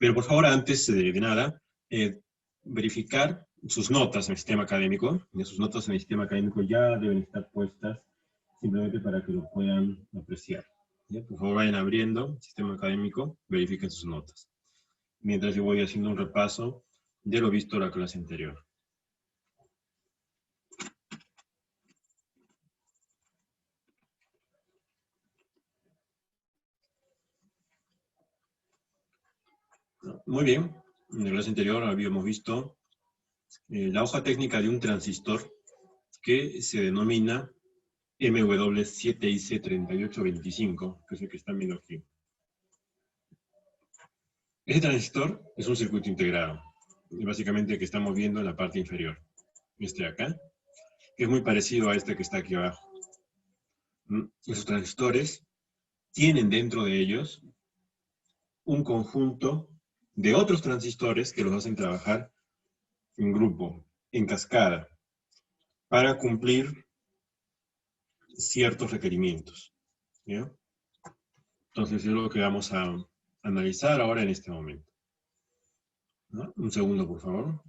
Pero por favor, antes de nada, verificar sus notas en el sistema académico. Sus notas en el sistema académico ya deben estar puestas simplemente para que lo puedan apreciar. ¿Ya? Por favor, vayan abriendo el sistema académico, verifiquen sus notas. Mientras yo voy haciendo un repaso de lo visto en la clase anterior. Muy bien, en la clase anterior habíamos visto la hoja técnica de un transistor que se denomina MW7IC3825, que es el que están viendo aquí. Este transistor es un circuito integrado, y básicamente el que estamos viendo en la parte inferior. Este de acá, que es muy parecido a este que está aquí abajo. Esos transistores tienen dentro de ellos un conjunto de otros transistores que los hacen trabajar en grupo, en cascada, para cumplir ciertos requerimientos. ¿Ya? Entonces es lo que vamos a analizar ahora en este momento. ¿No? Un segundo, por favor.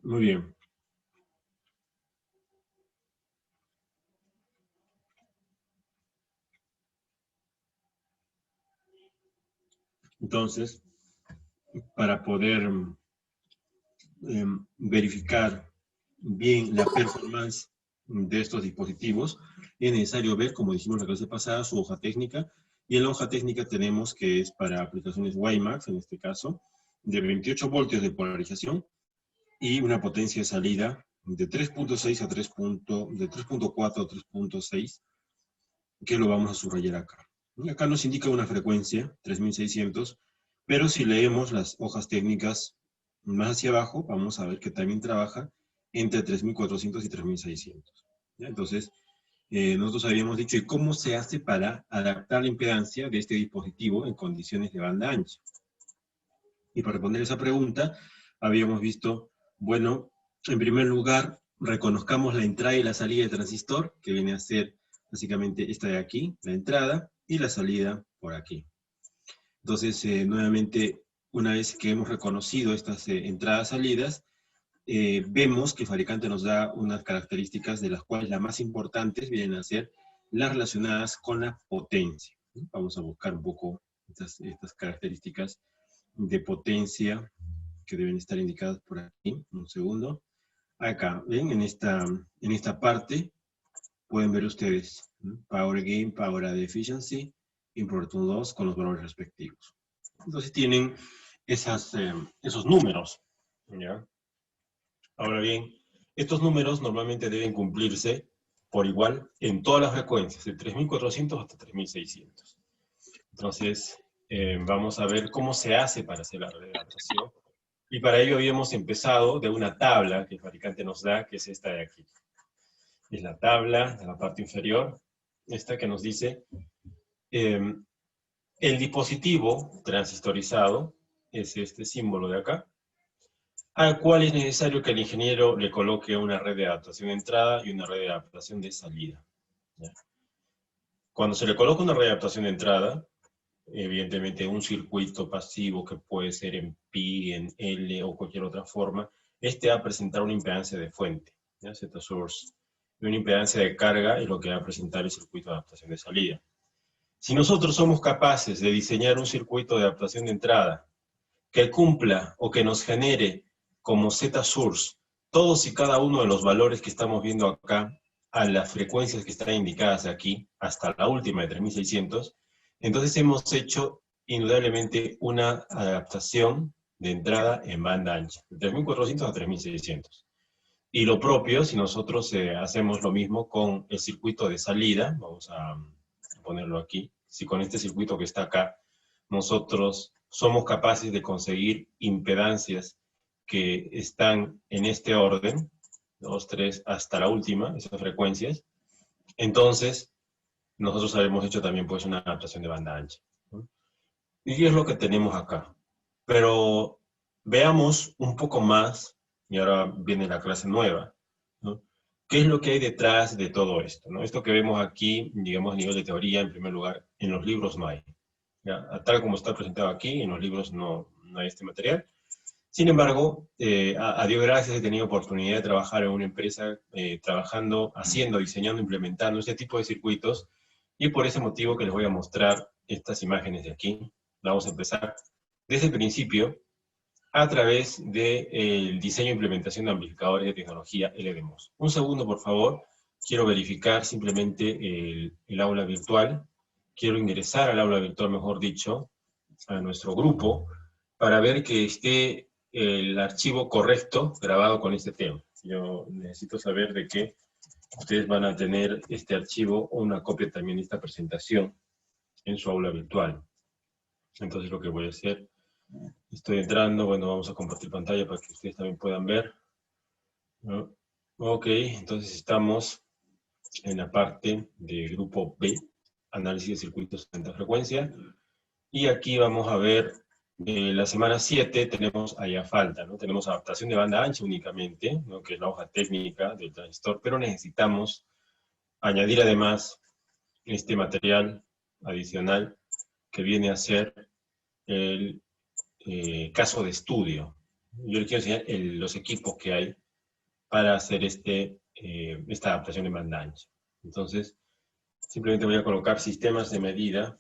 Muy bien. Entonces, para poder verificar bien la performance de estos dispositivos, es necesario ver, como dijimos en la clase pasada, su hoja técnica. Y en la hoja técnica tenemos que es para aplicaciones WiMAX, en este caso, de 28 voltios de polarización y una potencia de salida de 3.6 a 3.4 a 3.6, que lo vamos a subrayar acá. Y acá nos indica una frecuencia, 3600, pero si leemos las hojas técnicas más hacia abajo, vamos a ver que también trabaja entre 3400 y 3600. ¿Ya? Entonces, nosotros habíamos dicho, ¿y cómo se hace para adaptar la impedancia de este dispositivo en condiciones de banda ancha? Y para responder esa pregunta, habíamos visto, bueno, en primer lugar, reconozcamos la entrada y la salida del transistor, que viene a ser básicamente esta de aquí, la entrada, y la salida por aquí. Entonces, nuevamente, una vez que hemos reconocido estas entradas-salidas, vemos que el fabricante nos da unas características de las cuales las más importantes vienen a ser las relacionadas con la potencia. Vamos a buscar un poco estas características de potencia que deben estar indicadas por aquí. Un segundo. Acá, ¿ven? En esta parte pueden ver ustedes Power Gain, Power Add Efficiency, Import 2 con los valores respectivos. Entonces tienen esos números. ¿Ya? Ahora bien, estos números normalmente deben cumplirse por igual en todas las frecuencias, de 3400 hasta 3600. Entonces, vamos a ver cómo se hace para hacer la readaptación. Y para ello habíamos empezado de una tabla que el fabricante nos da, que es esta de aquí. Es la tabla de la parte inferior, esta que nos dice el dispositivo transistorizado, es este símbolo de acá, al cual es necesario que el ingeniero le coloque una red de adaptación de entrada y una red de adaptación de salida. ¿Ya? Cuando se le coloca una red de adaptación de entrada, evidentemente un circuito pasivo que puede ser en pi, en L o cualquier otra forma, este va a presentar una impedancia de fuente, ¿ya? Z source. Y una impedancia de carga es lo que va a presentar el circuito de adaptación de salida. Si nosotros somos capaces de diseñar un circuito de adaptación de entrada que cumpla o que nos genere como Z source todos y cada uno de los valores que estamos viendo acá, a las frecuencias que están indicadas aquí, hasta la última de 3600, entonces hemos hecho indudablemente una adaptación de entrada en banda ancha, de 3400 a 3600. Y lo propio, si nosotros hacemos lo mismo con el circuito de salida, vamos a ponerlo aquí, si con este circuito que está acá, nosotros somos capaces de conseguir impedancias que están en este orden, 2, 3, hasta la última, esas frecuencias, entonces nosotros habíamos hecho también pues una adaptación de banda ancha, ¿no? Y es lo que tenemos acá. Pero veamos un poco más, y ahora viene la clase nueva, ¿no? ¿Qué es lo que hay detrás de todo esto, ¿no? Esto que vemos aquí, digamos, a nivel de teoría, en primer lugar, en los libros no hay. ¿Ya? Tal como está presentado aquí, en los libros no hay este material. Sin embargo, a Dios gracias he tenido oportunidad de trabajar en una empresa trabajando, haciendo, diseñando, implementando este tipo de circuitos, y por ese motivo que les voy a mostrar estas imágenes de aquí. Vamos a empezar desde el principio a través del diseño e implementación de amplificadores de tecnología LDMOS. Un segundo, por favor. Quiero verificar simplemente el aula virtual. Quiero ingresar al aula virtual, mejor dicho, a nuestro grupo, para ver que esté el archivo correcto grabado con este tema. Yo necesito saber de que ustedes van a tener este archivo o una copia también de esta presentación en su aula virtual. Entonces lo que voy a hacer, estoy entrando, bueno, vamos a compartir pantalla para que ustedes también puedan ver, ¿no? Ok, entonces estamos en la parte del grupo B, análisis de circuitos de alta frecuencia, y aquí vamos a ver la semana 7 tenemos allá falta, ¿no? Tenemos adaptación de banda ancha únicamente, ¿no? Que es la hoja técnica del transistor, pero necesitamos añadir además este material adicional que viene a ser el caso de estudio. Yo les quiero enseñar los equipos que hay para hacer esta adaptación de banda ancha. Entonces, simplemente voy a colocar sistemas de medida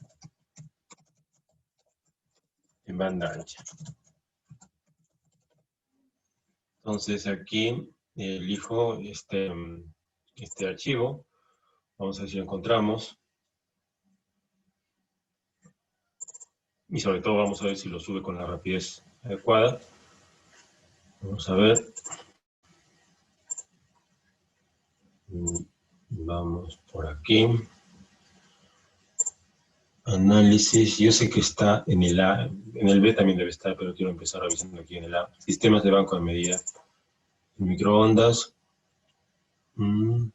en banda ancha. Entonces aquí elijo este archivo. Vamos a ver si lo encontramos. Y sobre todo vamos a ver si lo sube con la rapidez adecuada. Vamos a ver. Vamos por aquí. Análisis. Yo sé que está en el A. En el B también debe estar, pero quiero empezar revisando aquí en el A. Sistemas de banco de medida. Microondas. No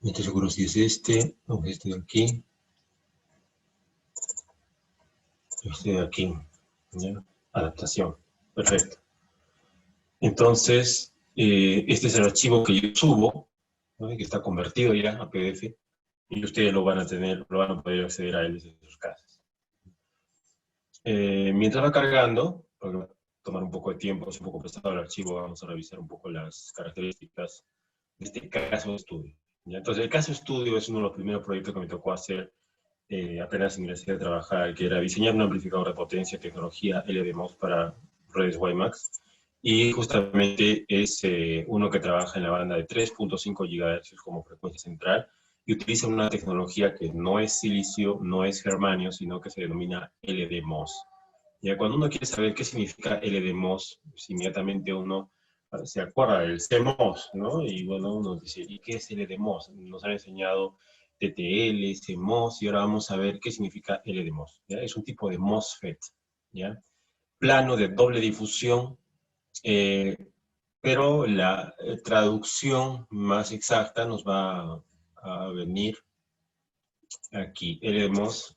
estoy seguro si es este. No, este de aquí. Este de aquí. ¿Ya? Adaptación. Perfecto. Entonces, este es el archivo que yo subo, ¿no? Que está convertido ya a PDF, y ustedes lo van a tener, lo van a poder acceder a él desde sus casas. Mientras va cargando, porque va a tomar un poco de tiempo, es un poco pesado el archivo, vamos a revisar un poco las características de este caso de estudio. ¿Ya? Entonces, el caso de estudio es uno de los primeros proyectos que me tocó hacer apenas ingresé a trabajar, que era diseñar un amplificador de potencia, tecnología LDMOS para redes WiMAX. Y justamente es uno que trabaja en la banda de 3.5 GHz como frecuencia central y utiliza una tecnología que no es silicio, no es germanio, sino que se denomina LDMOS. Ya cuando uno quiere saber qué significa LDMOS, pues inmediatamente uno se acuerda del CMOS, ¿no? Y bueno, uno dice, ¿y qué es LDMOS? Nos han enseñado TTL, CMOS, y ahora vamos a ver qué significa LDMOS. ¿Ya? Es un tipo de MOSFET, ¿ya? Plano de doble difusión, pero la traducción más exacta nos va a venir aquí. LDMOS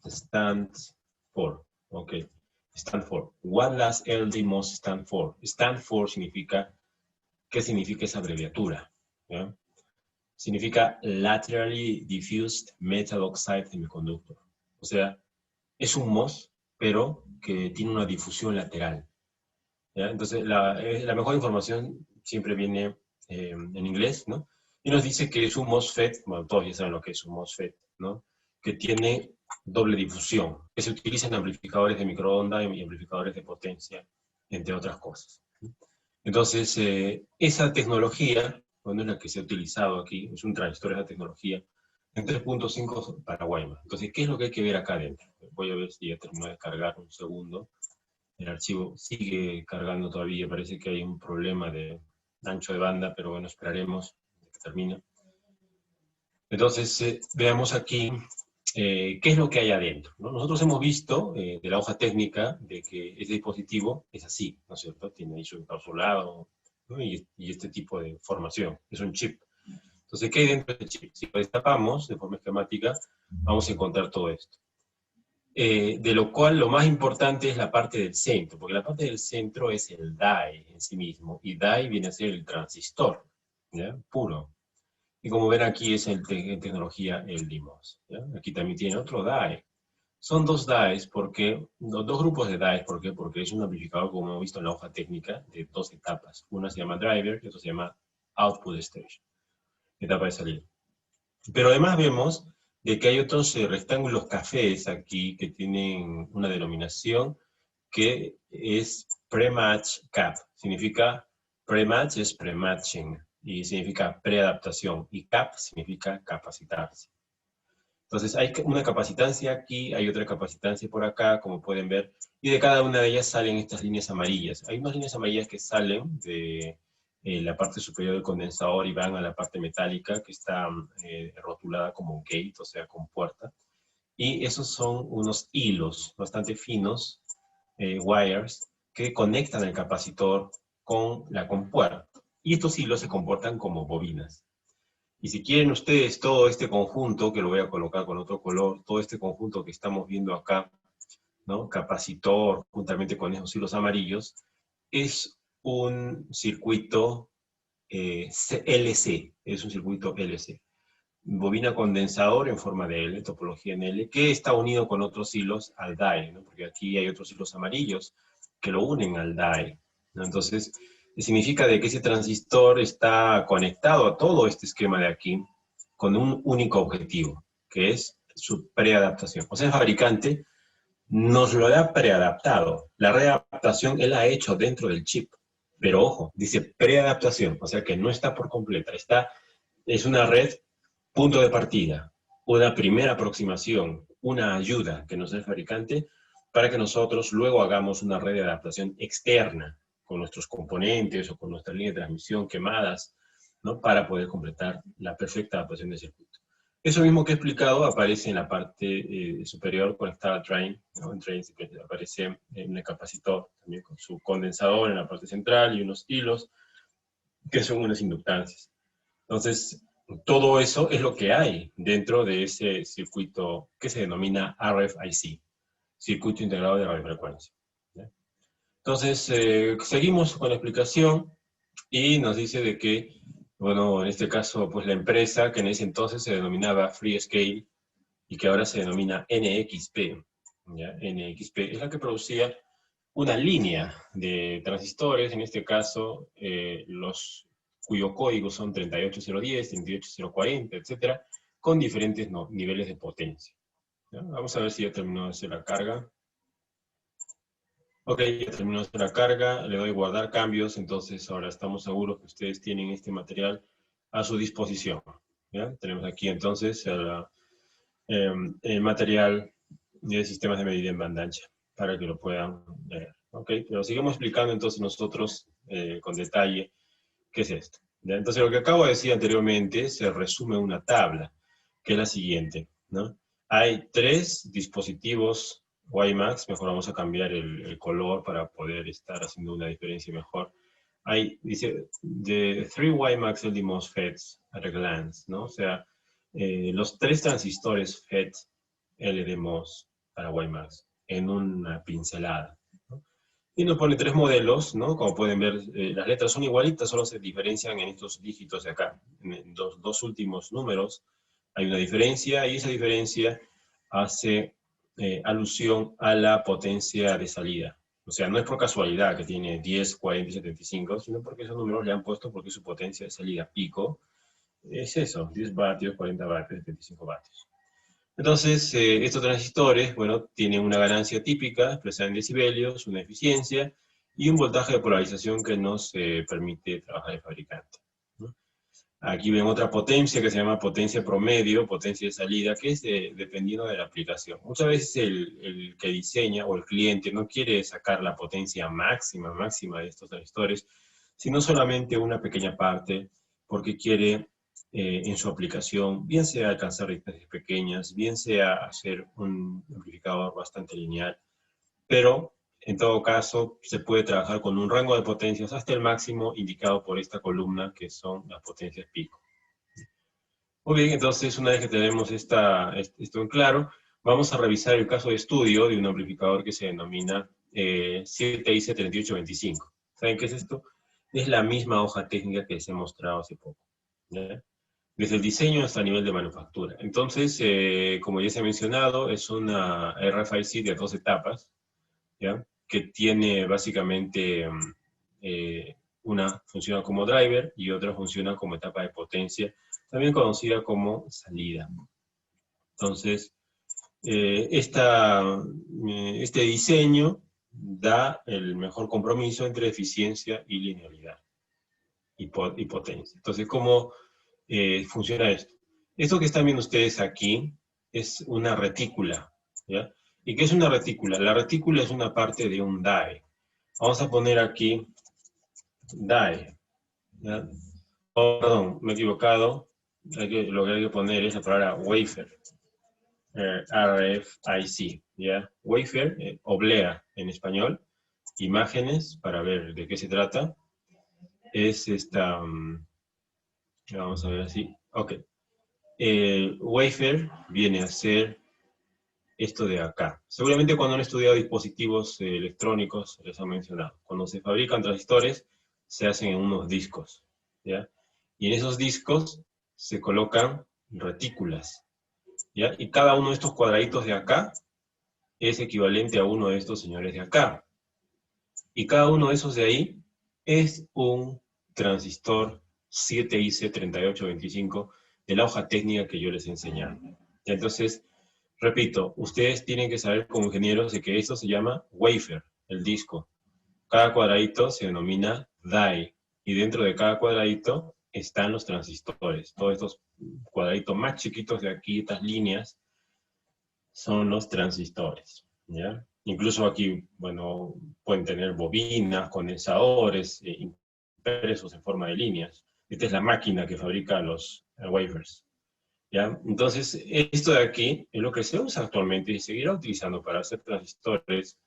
stands for, ok, stand for. What does LDMOS stand for? Stand for significa, ¿qué significa esa abreviatura? ¿Ya? Significa Laterally Diffused Metal Oxide Semiconductor. O sea, es un MOS, pero que tiene una difusión lateral. ¿Ya? Entonces, la mejor información siempre viene en inglés, ¿no? Y nos dice que es un MOSFET, bueno, todos ya saben lo que es un MOSFET, ¿no? Que tiene doble difusión, que se utiliza en amplificadores de microondas y amplificadores de potencia, entre otras cosas. Entonces, esa tecnología, bueno, es la que se ha utilizado aquí, es un transistor de esa tecnología, en 3.5 para WiMAX. Entonces, ¿qué es lo que hay que ver acá adentro? Voy a ver si ya terminó de cargar un segundo. El archivo sigue cargando todavía, parece que hay un problema de ancho de banda, pero bueno, esperaremos que termine. Entonces, veamos aquí qué es lo que hay adentro, ¿no? Nosotros hemos visto de la hoja técnica de que este dispositivo es así, ¿no es cierto? Tiene ahí su encapsulado, ¿no? y este tipo de formación, es un chip. Entonces, ¿qué hay dentro del chip? Si lo destapamos de forma esquemática, vamos a encontrar todo esto. de lo cual lo más importante es la parte del centro, porque la parte del centro es el die en sí mismo, y die viene a ser el transistor, ¿ya? Puro. Y como ven aquí es en tecnología el DMOS, ¿ya? Aquí también tiene otro die. Son dos dies porque, dos grupos de dies, ¿por qué? Porque es un amplificador, como hemos visto en la hoja técnica, de dos etapas. Una se llama driver y otra se llama output stage, etapa de salida. Pero además vemos de que hay otros rectángulos cafés aquí que tienen una denominación que es pre-match cap. Significa, pre-match es pre-matching y significa preadaptación y cap significa capacitarse. Entonces hay una capacitancia aquí, hay otra capacitancia por acá, como pueden ver, y de cada una de ellas salen estas líneas amarillas. Hay unas líneas amarillas que salen de la parte superior del condensador y van a la parte metálica que está rotulada como gate, o sea, con puerta. Y esos son unos hilos bastante finos, wires, que conectan el capacitor con la compuerta. Y estos hilos se comportan como bobinas. Y si quieren ustedes todo este conjunto, que lo voy a colocar con otro color, todo este conjunto que estamos viendo acá, ¿no? Capacitor, juntamente con esos hilos amarillos, es un circuito LC, es un circuito LC. Bobina condensador en forma de L, topología en L, que está unido con otros hilos al die, ¿no? Porque aquí hay otros hilos amarillos que lo unen al die, ¿no? Entonces, significa de que ese transistor está conectado a todo este esquema de aquí con un único objetivo, que es su preadaptación. O sea, el fabricante nos lo ha preadaptado. La readaptación él la ha hecho dentro del chip. Pero ojo, dice preadaptación, o sea que no está por completa. Es una red punto de partida, una primera aproximación, una ayuda que nos da el fabricante para que nosotros luego hagamos una red de adaptación externa con nuestros componentes o con nuestra línea de transmisión quemadas, ¿no? Para poder completar la perfecta adaptación del circuito. Eso mismo que he explicado aparece en la parte superior conectada al drain, ¿no? En drain aparece en el capacitor, también con su condensador en la parte central y unos hilos que son unas inductancias. Entonces, todo eso es lo que hay dentro de ese circuito que se denomina RFIC, Circuito Integrado de Radiofrecuencia. Entonces, seguimos con la explicación y nos dice de que, bueno, en este caso, pues la empresa que en ese entonces se denominaba Freescale y que ahora se denomina NXP, ¿ya? NXP es la que producía una línea de transistores, en este caso, cuyo código son 38010, 38040, etcétera, con diferentes niveles de potencia. ¿Ya? Vamos a ver si ya terminó de hacer la carga. Ok, ya terminó de hacer la carga, le doy guardar cambios, entonces ahora estamos seguros que ustedes tienen este material a su disposición. ¿Ya? Tenemos aquí entonces el material de sistemas de medida en banda ancha, para que lo puedan ver. Ok, pero sigamos explicando entonces nosotros con detalle qué es esto. ¿Ya? Entonces lo que acabo de decir anteriormente se resume en una tabla, que es la siguiente, ¿no? Hay tres dispositivos WiMAX, mejor vamos a cambiar el color para poder estar haciendo una diferencia mejor. Dice, the three WiMAX LD MOSFETs at a glance, ¿no? O sea, los tres transistores FET LDMOS para WiMAX en una pincelada, ¿no? Y nos pone tres modelos, ¿no? Como pueden ver, las letras son igualitas, solo se diferencian en estos dígitos de acá. En los dos últimos números hay una diferencia y esa diferencia hace alusión a la potencia de salida. O sea, no es por casualidad que tiene 10, 40 y 75, sino porque esos números le han puesto porque su potencia de salida pico es eso, 10 vatios, 40 vatios, 75 vatios. Entonces, estos transistores, bueno, tienen una ganancia típica, expresada en decibelios, una eficiencia y un voltaje de polarización que nos permite trabajar el fabricante, ¿no? Aquí ven otra potencia que se llama potencia promedio, potencia de salida, que es dependiendo de la aplicación. Muchas veces el que diseña o el cliente no quiere sacar la potencia máxima de estos transistores, sino solamente una pequeña parte, porque quiere en su aplicación, bien sea alcanzar distancias pequeñas, bien sea hacer un amplificador bastante lineal, pero en todo caso se puede trabajar con un rango de potencias hasta el máximo indicado por esta columna, que son las potencias pico. Muy bien, entonces una vez que tenemos esto en claro, vamos a revisar el caso de estudio de un amplificador que se denomina 7IC3825. ¿Saben qué es esto? Es la misma hoja técnica que les he mostrado hace poco, ¿ya? Desde el diseño hasta el nivel de manufactura. Entonces, como ya se ha mencionado, es una RFIC de 2 etapas, ¿ya? Que tiene básicamente una funciona como driver y otra funciona como etapa de potencia, también conocida como salida. Entonces, este diseño da el mejor compromiso entre eficiencia y linealidad y potencia. Entonces, ¿cómo funciona esto? Esto que están viendo ustedes aquí es una retícula, ¿ya? ¿Y qué es una retícula? La retícula es una parte de un die. Vamos a poner aquí die, ¿ya? Oh, perdón, me he equivocado. Lo que hay que poner es la palabra wafer. RFIC, ¿ya? Wafer, oblea en español, imágenes para ver de qué se trata. Es esta, vamos a ver así, ok. Wafer viene a ser esto de acá. Seguramente cuando han estudiado dispositivos electrónicos les han mencionado. Cuando se fabrican transistores, se hacen en unos discos, ¿ya? Y en esos discos se colocan retículas, ¿ya? Y cada uno de estos cuadraditos de acá es equivalente a uno de estos señores de acá. Y cada uno de esos de ahí es un transistor 7IC3825 de la hoja técnica que yo les he enseñado. Entonces, repito, ustedes tienen que saber como ingenieros de que esto se llama wafer, el disco. Cada cuadradito se denomina die. Y dentro de cada cuadradito están los transistores. Todos estos cuadraditos más chiquitos de aquí, estas líneas, son los transistores, ¿ya? Incluso aquí, bueno, pueden tener bobinas, condensadores, impresos en forma de líneas. Esta es la máquina que fabrica los wafers, ¿ya? Entonces, esto de aquí es lo que se usa actualmente y se seguirá utilizando para hacer transistores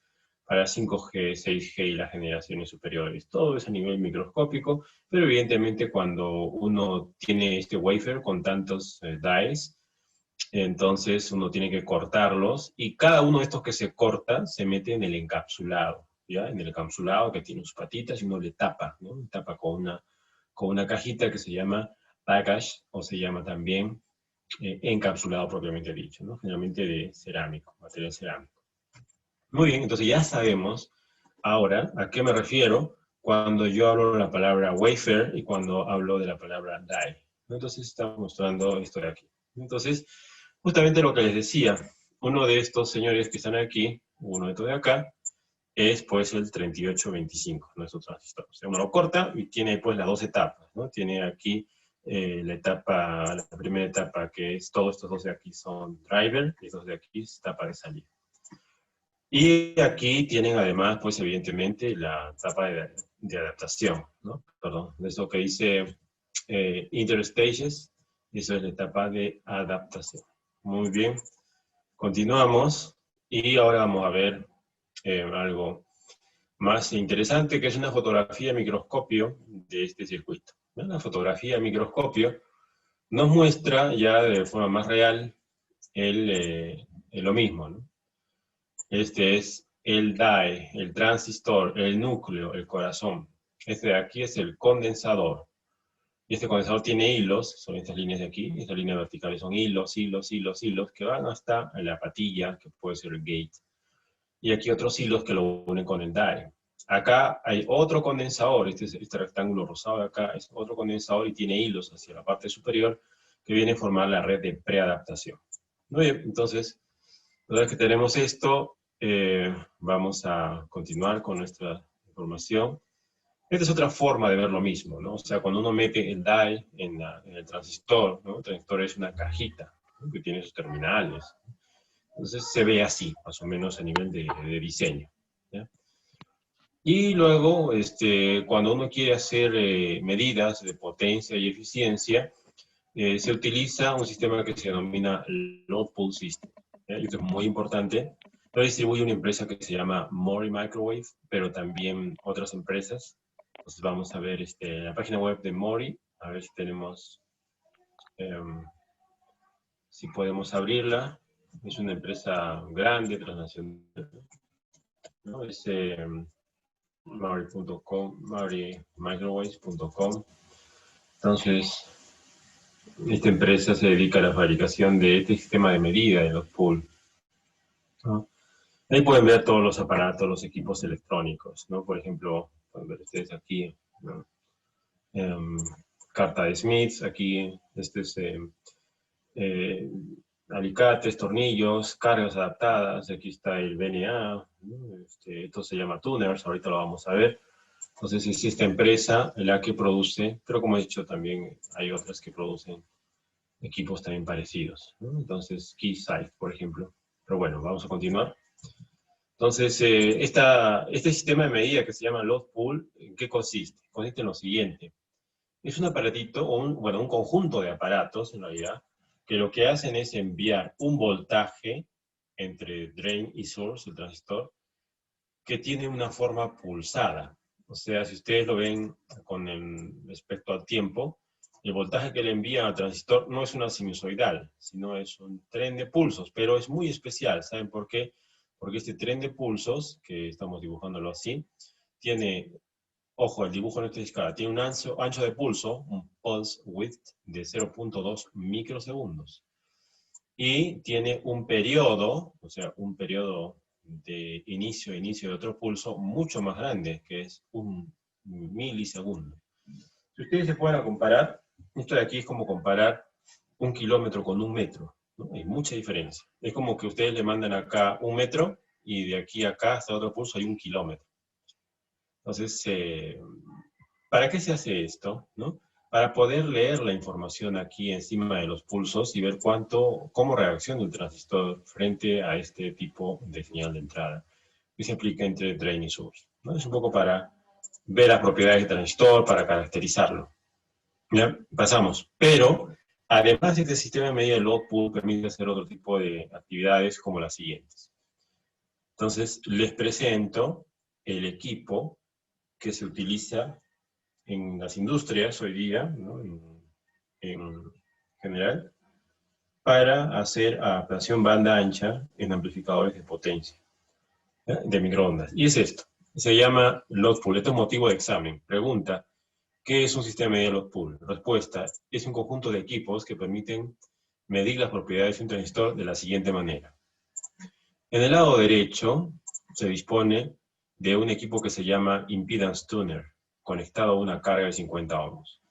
para 5G, 6G y las generaciones superiores. Todo es a nivel microscópico, pero evidentemente cuando uno tiene este wafer con tantos dies, entonces uno tiene que cortarlos y cada uno de estos que se corta se mete en el encapsulado, ¿ya? En el encapsulado que tiene sus patitas y uno le tapa, ¿no? Le tapa con una cajita que se llama package o se llama también encapsulado propiamente dicho, ¿no? Generalmente de cerámico, material cerámico. Muy bien, entonces ya sabemos ahora a qué me refiero cuando yo hablo de la palabra wafer y cuando hablo de la palabra die. Entonces estamos mostrando esto de aquí. Entonces, justamente lo que les decía, uno de estos señores que están aquí, uno de estos de acá, es pues el 3825, nuestro transistor. O sea, uno lo corta y tiene pues las dos etapas, ¿no? Tiene aquí la primera etapa que es todos estos dos de aquí son driver y estos de aquí es etapa de salida. Y aquí tienen además, pues evidentemente, la etapa de adaptación, ¿no? Perdón, eso que dice interstages, eso es la etapa de adaptación. Muy bien, continuamos y ahora vamos a ver algo más interesante, que es una fotografía a microscopio de este circuito. ¿No? La fotografía a microscopio nos muestra ya de forma más real lo mismo, ¿no? Este es el die, el transistor, el núcleo, el corazón. Este de aquí es el condensador. Y este condensador tiene hilos, son estas líneas de aquí, estas líneas verticales son hilos, hilos, hilos, hilos, que van hasta la patilla, que puede ser el gate. Y aquí otros hilos que lo unen con el die. Acá hay otro condensador, este rectángulo rosado de acá es otro condensador y tiene hilos hacia la parte superior que viene a formar la red de preadaptación. Muy bien, entonces, una vez que tenemos esto, vamos a continuar con nuestra información. Esta es otra forma de ver lo mismo, ¿no? O sea, cuando uno mete el die en el transistor, ¿no? El transistor es una cajita, ¿no? Que tiene sus terminales. Entonces se ve así, más o menos a nivel de diseño, ¿ya? Y luego, cuando uno quiere hacer medidas de potencia y eficiencia, se utiliza un sistema que se denomina Load Pull System, ¿ya? Y esto es muy importante. Lo distribuye una empresa que se llama Mori Microwave, pero también otras empresas. Entonces vamos a ver la página web de Mori, a ver si tenemos, si podemos abrirla. Es una empresa grande, transnacional, ¿no? Es Maury.com. Entonces, esta empresa se dedica a la fabricación de este sistema de medida de los pool, ¿no? Ahí pueden ver todos los aparatos, los equipos electrónicos, ¿no? Por ejemplo, pueden ver ustedes aquí, ¿no? Carta de Smith, aquí, este es eh, alicates, tornillos, cargas adaptadas, aquí está el VNA, ¿no? Esto se llama tuners, ahorita lo vamos a ver. Entonces es esta empresa la que produce, pero como he dicho también hay otras que producen equipos también parecidos, ¿no? Entonces Keysight, por ejemplo. Pero bueno, vamos a continuar. Entonces, este sistema de medida que se llama load pool, ¿en qué consiste? Consiste en lo siguiente. Es un aparatito, o un conjunto de aparatos, en realidad, que lo que hacen es enviar un voltaje entre drain y source, el transistor, que tiene una forma pulsada. O sea, si ustedes lo ven con respecto al tiempo, el voltaje que le envían al transistor no es una sinusoidal, sino es un tren de pulsos, pero es muy especial. ¿Saben por qué? Porque este tren de pulsos, que estamos dibujándolo así, tiene, ojo, el dibujo en esta escala, tiene un ancho de pulso, un pulse width de 0.2 microsegundos. Y tiene un periodo, o sea, un periodo de inicio de otro pulso mucho más grande, que es un milisegundo. Si ustedes se pueden comparar, esto de aquí es como comparar un kilómetro con un metro, ¿no? Hay mucha diferencia. Es como que ustedes le mandan acá un metro y de aquí a acá hasta otro pulso hay un kilómetro. Entonces, ¿para qué se hace esto? ¿No? Para poder leer la información aquí encima de los pulsos y ver cómo reacciona el transistor frente a este tipo de señal de entrada que se aplica entre drain y source, ¿no? Es un poco para ver las propiedades del transistor, para caracterizarlo. ¿Ya? Pasamos. Pero, además de este sistema de medida, el load pool permite hacer otro tipo de actividades como las siguientes. Entonces, les presento el equipo que se utiliza en las industrias hoy día, ¿no? en general, para hacer adaptación banda ancha en amplificadores de potencia, ¿ya? De microondas. Y es esto, se llama load pool. Esto es motivo de examen. Pregunta, ¿qué es un sistema de load pool? Respuesta, es un conjunto de equipos que permiten medir las propiedades de un transistor de la siguiente manera. En el lado derecho se dispone de un equipo que se llama impedance tuner, conectado a una carga de 50 ohms.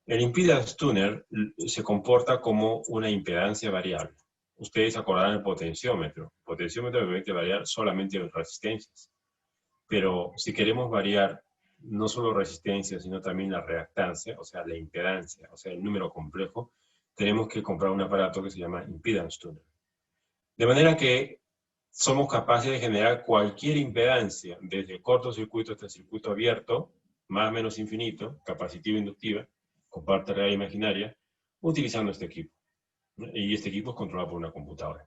El impedance tuner se comporta como una impedancia variable. Ustedes acordarán el potenciómetro. El potenciómetro permite variar solamente las resistencias. Pero si queremos variar no solo resistencia, sino también la reactancia, o sea, la impedancia, o sea, el número complejo, tenemos que comprar un aparato que se llama impedance tuner. De manera que somos capaces de generar cualquier impedancia, desde el cortocircuito hasta el circuito abierto, más o menos infinito, capacitiva e inductiva, con parte real e imaginaria, utilizando este equipo. Y este equipo es controlado por una computadora.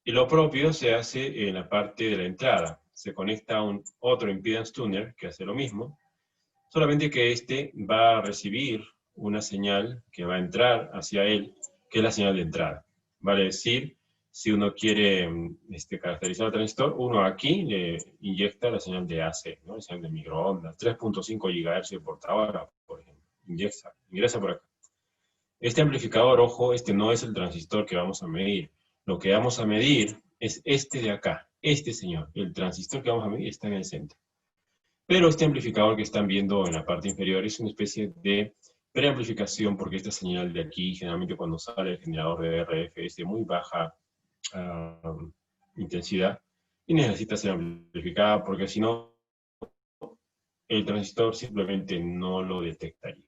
Y lo propio se hace en la parte de la entrada. Se conecta a un otro impedance tuner que hace lo mismo, solamente que este va a recibir una señal que va a entrar hacia él, que es la señal de entrada. Vale decir, si uno quiere caracterizar el transistor, uno aquí le inyecta la señal de AC, ¿no? La señal de microondas, 3.5 GHz por hora, por ejemplo. Ingresa por acá. Este amplificador, ojo, este no es el transistor que vamos a medir. Lo que vamos a medir es este de acá, este señor. El transistor que vamos a medir está en el centro. Pero este amplificador que están viendo en la parte inferior es una especie de preamplificación, porque esta señal de aquí, generalmente cuando sale el generador de RF, es de muy baja intensidad y necesita ser amplificada, porque si no, el transistor simplemente no lo detectaría.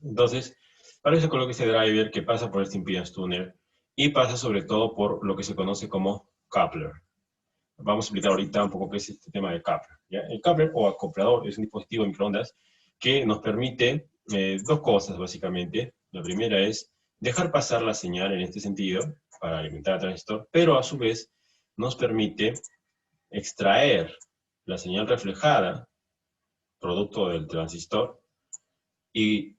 Entonces, para eso coloque este driver que pasa por este impedance tuner y pasa sobre todo por lo que se conoce como coupler. Vamos a explicar ahorita un poco qué es este tema de coupler, ¿ya? El coupler o acoplador es un dispositivo de microondas que nos permite dos cosas básicamente. La primera es dejar pasar la señal en este sentido para alimentar al transistor, pero a su vez nos permite extraer la señal reflejada, producto del transistor, y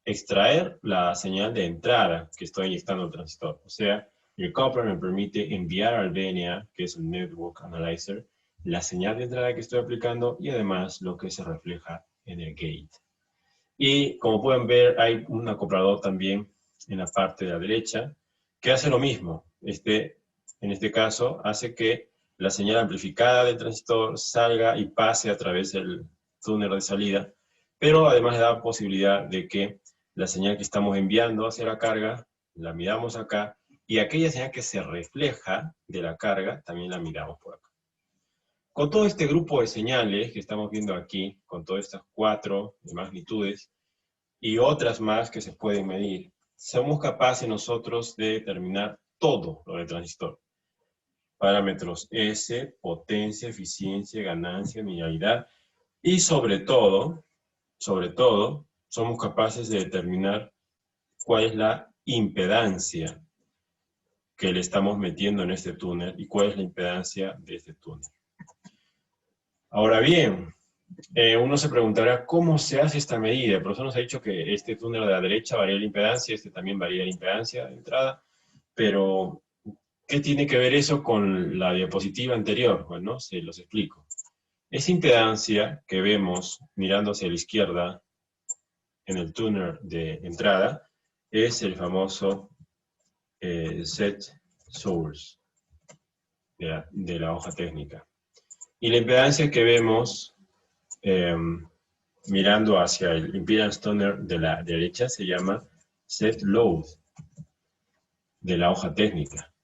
extraer la señal de entrada que estoy inyectando al transistor. O sea, El coupler me permite enviar al VNA, que es el Network Analyzer, la señal de entrada que estoy aplicando y además lo que se refleja en el gate. Y como pueden ver, hay un acoplador también en la parte de la derecha que hace lo mismo. En este caso, hace que la señal amplificada del transistor salga y pase a través del túnel de salida, pero además le da posibilidad de que la señal que estamos enviando hacia la carga, la miramos acá, y aquella señal que se refleja de la carga, también la miramos por acá. Con todo este grupo de señales que estamos viendo aquí, con todas estas 4 magnitudes, y otras más que se pueden medir, somos capaces nosotros de determinar todo lo del transistor. Parámetros S, potencia, eficiencia, ganancia, linealidad, y sobre todo, somos capaces de determinar cuál es la impedancia que le estamos metiendo en este túnel y cuál es la impedancia de este túnel. Ahora bien, uno se preguntará cómo se hace esta medida. El profesor nos ha dicho que este túnel de la derecha varía la impedancia, este también varía la impedancia de entrada, pero ¿qué tiene que ver eso con la diapositiva anterior? Bueno, se los explico. Esa impedancia que vemos mirando hacia la izquierda en el túnel de entrada es el famoso set source de la hoja técnica. Y la impedancia que vemos mirando hacia el impedance tuner de la derecha se llama set load de la hoja técnica.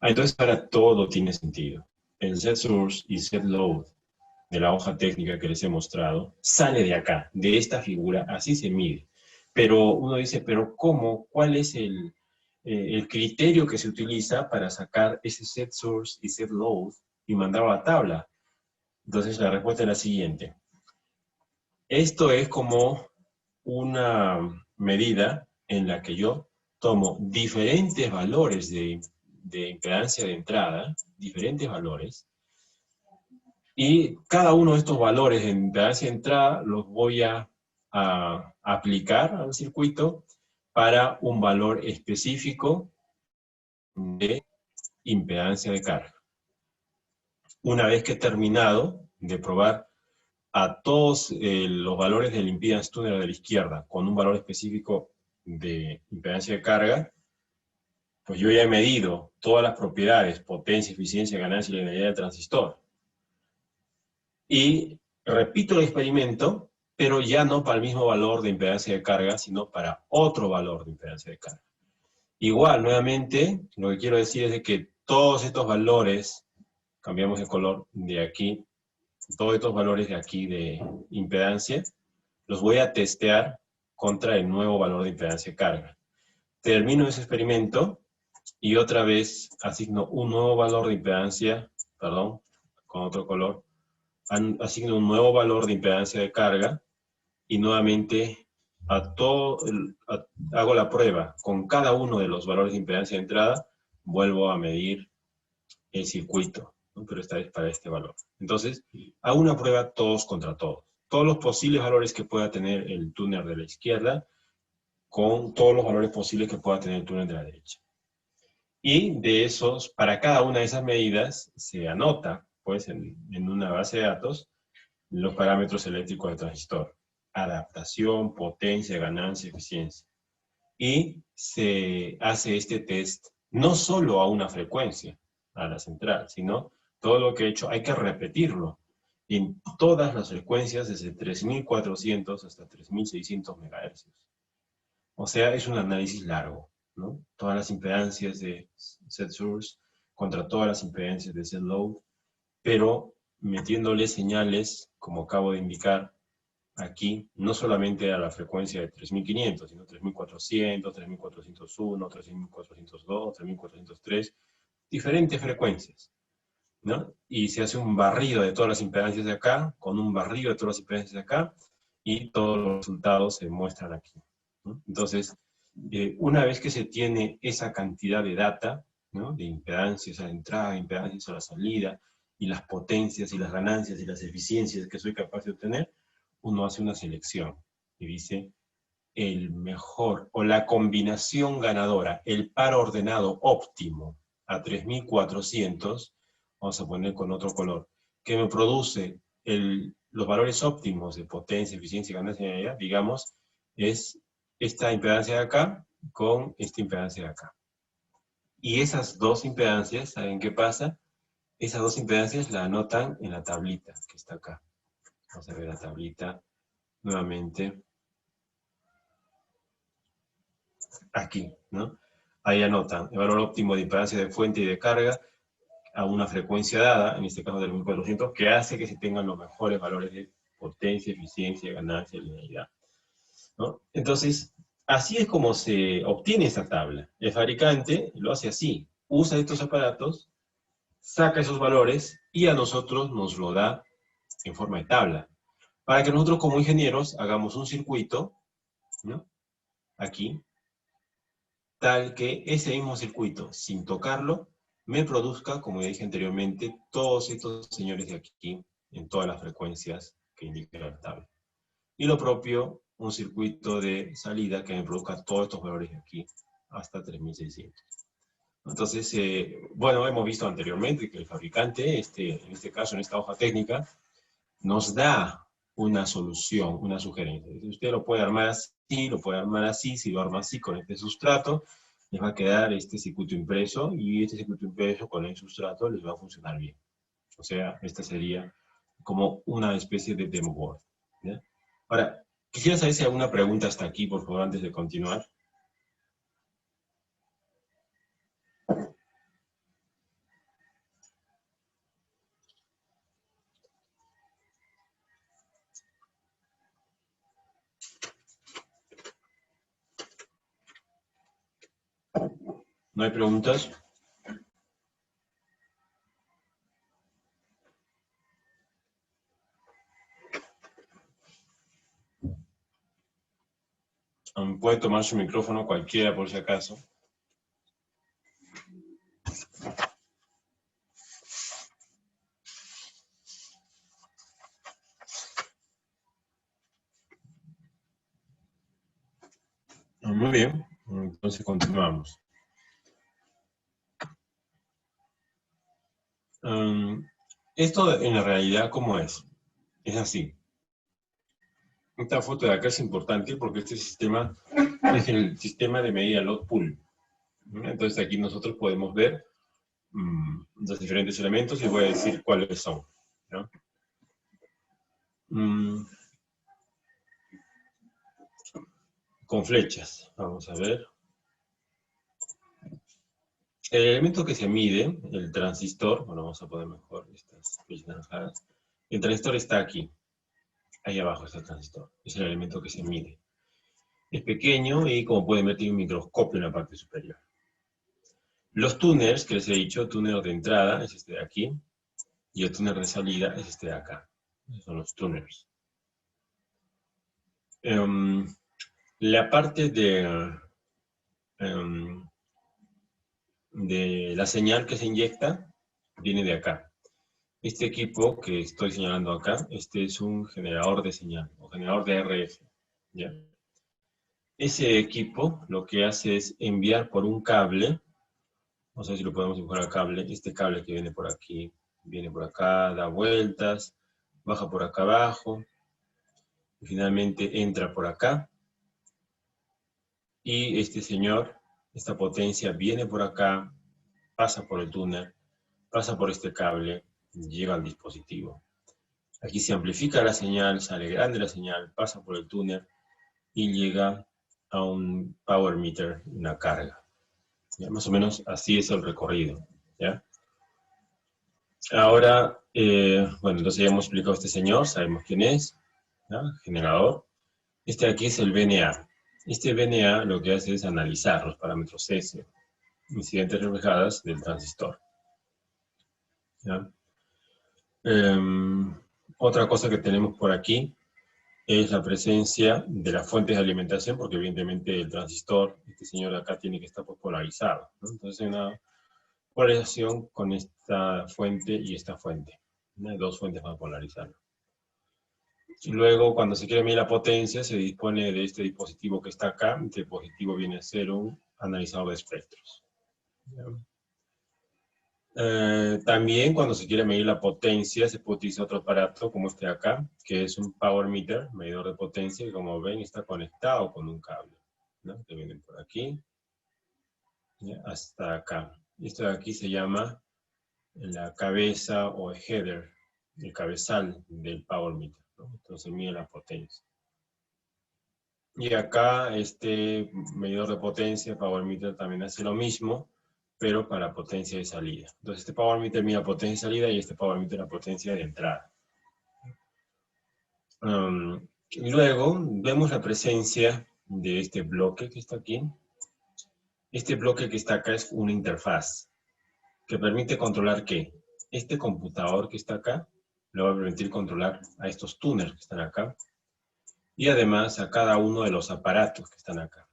Entonces ahora todo tiene sentido. El set source y set load de la hoja técnica que les he mostrado sale de acá, de esta figura, así se mide. Pero uno dice, ¿pero cómo? ¿Cuál es el criterio que se utiliza para sacar ese set source y set load y mandarlo a la tabla? Entonces la respuesta es la siguiente. Esto es como una medida en la que yo tomo diferentes valores de impedancia de entrada, diferentes valores, y cada uno de estos valores de impedancia de entrada los voy a aplicar al circuito para un valor específico de impedancia de carga. Una vez que he terminado de probar a todos los valores del impedance tuner de la izquierda con un valor específico de impedancia de carga, pues yo ya he medido todas las propiedades, potencia, eficiencia, ganancia y linealidad del transistor. Y repito el experimento, pero ya no para el mismo valor de impedancia de carga, sino para otro valor de impedancia de carga. Igual, nuevamente, lo que quiero decir es de que todos estos valores, cambiamos de color de aquí, todos estos valores de aquí de impedancia, los voy a testear contra el nuevo valor de impedancia de carga. Termino ese experimento y otra vez asigno un nuevo valor de impedancia, perdón, con otro color, asigno un nuevo valor de impedancia de carga y nuevamente hago la prueba. Con cada uno de los valores de impedancia de entrada, vuelvo a medir el circuito, ¿no? Pero esta vez para este valor. Entonces, hago una prueba todos contra todos. Todos los posibles valores que pueda tener el túnel de la izquierda con todos los valores posibles que pueda tener el túnel de la derecha. Y de esos, para cada una de esas medidas, se anota, pues, en una base de datos, los parámetros eléctricos del transistor. Adaptación, potencia, ganancia, eficiencia. Y se hace este test no solo a una frecuencia, a la central, sino todo lo que he hecho hay que repetirlo en todas las frecuencias desde 3400 hasta 3600 MHz. O sea, es un análisis largo, ¿no? Todas las impedancias de set source contra todas las impedancias de set load, pero metiéndole señales, como acabo de indicar aquí, no solamente a la frecuencia de 3500, sino 3400, 3401, 3402, 3403, diferentes frecuencias, ¿no? Y se hace un barrido de todas las impedancias de acá, con un barrido de todas las impedancias de acá, y todos los resultados se muestran aquí, ¿no? Entonces, una vez que se tiene esa cantidad de data, ¿no? De impedancias a la entrada, impedancias a la salida, y las potencias y las ganancias y las eficiencias que soy capaz de obtener, uno hace una selección y dice, el mejor, o la combinación ganadora, el par ordenado óptimo a 3400, vamos a poner con otro color, que me produce los valores óptimos de potencia, eficiencia, ganancia y energía, digamos, es esta impedancia de acá con esta impedancia de acá. Y esas dos impedancias, ¿saben qué pasa? Esas dos impedancias la anotan en la tablita que está acá. Vamos a ver la tablita nuevamente. Aquí, ¿no? Ahí anotan el valor óptimo de impedancia de fuente y de carga a una frecuencia dada, en este caso del 1400, que hace que se tengan los mejores valores de potencia, eficiencia, ganancia, linealidad, ¿no? Entonces, así es como se obtiene esa tabla. El fabricante lo hace así, usa estos aparatos, saca esos valores y a nosotros nos lo da en forma de tabla. Para que nosotros como ingenieros hagamos un circuito, ¿no? Aquí, tal que ese mismo circuito, sin tocarlo, me produzca, como ya dije anteriormente, todos estos señores de aquí, en todas las frecuencias que indica la tabla. Y lo propio, un circuito de salida que me produzca todos estos valores de aquí, hasta 3600. Entonces, bueno, hemos visto anteriormente que el fabricante, en este caso, en esta hoja técnica, nos da una solución, una sugerencia. Usted lo puede armar así, lo puede armar así, si lo arma así con este sustrato, les va a quedar este circuito impreso, y este circuito impreso con el sustrato les va a funcionar bien. O sea, esta sería como una especie de demo board, ¿ya? Ahora, quisiera saber si hay alguna pregunta hasta aquí, por favor, antes de continuar. ¿No hay preguntas? Puede tomar su micrófono cualquiera, por si acaso. Muy bien, entonces continuamos. Esto en la realidad, ¿cómo es? Es así. Esta foto de acá es importante porque este sistema es el sistema de medida load pool. Entonces aquí nosotros podemos ver los diferentes elementos y voy a decir cuáles son, ¿no? Con flechas, vamos a ver. El elemento que se mide, el transistor, bueno, vamos a poner mejor estas flechas naranjadas. El transistor está aquí, ahí abajo está el transistor, es el elemento que se mide. Es pequeño y, como pueden ver, tiene un microscopio en la parte superior. Los tuners, que les he dicho, el túnel de entrada es este de aquí, y el túnel de salida es este de acá. Esos son los tuners. La parte de la señal que se inyecta viene de acá. Este equipo que estoy señalando acá, este es un generador de señal, o generador de RF, ¿ya? Ese equipo lo que hace es enviar por un cable, no sé si lo podemos dibujar al cable, este cable que viene por aquí, viene por acá, da vueltas, baja por acá abajo, y finalmente entra por acá, y este señor, esta potencia viene por acá, pasa por el túnel, pasa por este cable, llega al dispositivo. Aquí se amplifica la señal, sale grande la señal, pasa por el túnel y llega a un power meter, una carga. ¿Ya? Más o menos así es el recorrido, ¿ya? Ahora, bueno, entonces ya hemos explicado a este señor, sabemos quién es, ¿ya? Generador. Este aquí es el VNA. Este VNA lo que hace es analizar los parámetros S, incidentes reflejadas del transistor, ¿ya? Otra cosa que tenemos por aquí es la presencia de las fuentes de alimentación, porque evidentemente el transistor, este señor de acá, tiene que estar polarizado, ¿no? Entonces hay una polarización con esta fuente y esta fuente, ¿no? Hay dos fuentes para polarizarlo. Y luego, cuando se quiere medir la potencia, se dispone de este dispositivo que está acá. Este dispositivo viene a ser un analizador de espectros. También cuando se quiere medir la potencia, se puede utilizar otro aparato como este de acá, que es un power meter, medidor de potencia, que como ven está conectado con un cable, ¿no? Que viene por aquí, ¿ya? Hasta acá. Esto de aquí se llama la cabeza o header, el cabezal del power meter, ¿no? Entonces mide la potencia. Y acá este medidor de potencia, power meter, también hace lo mismo, pero para potencia de salida. Entonces este power meter mide la potencia de salida y este power meter la potencia de entrada. Y luego vemos la presencia de este bloque que está aquí. Este bloque que está acá es una interfaz que permite controlar ¿qué? Este computador que está acá le va a permitir controlar a estos tuners que están acá y además a cada uno de los aparatos que están acá.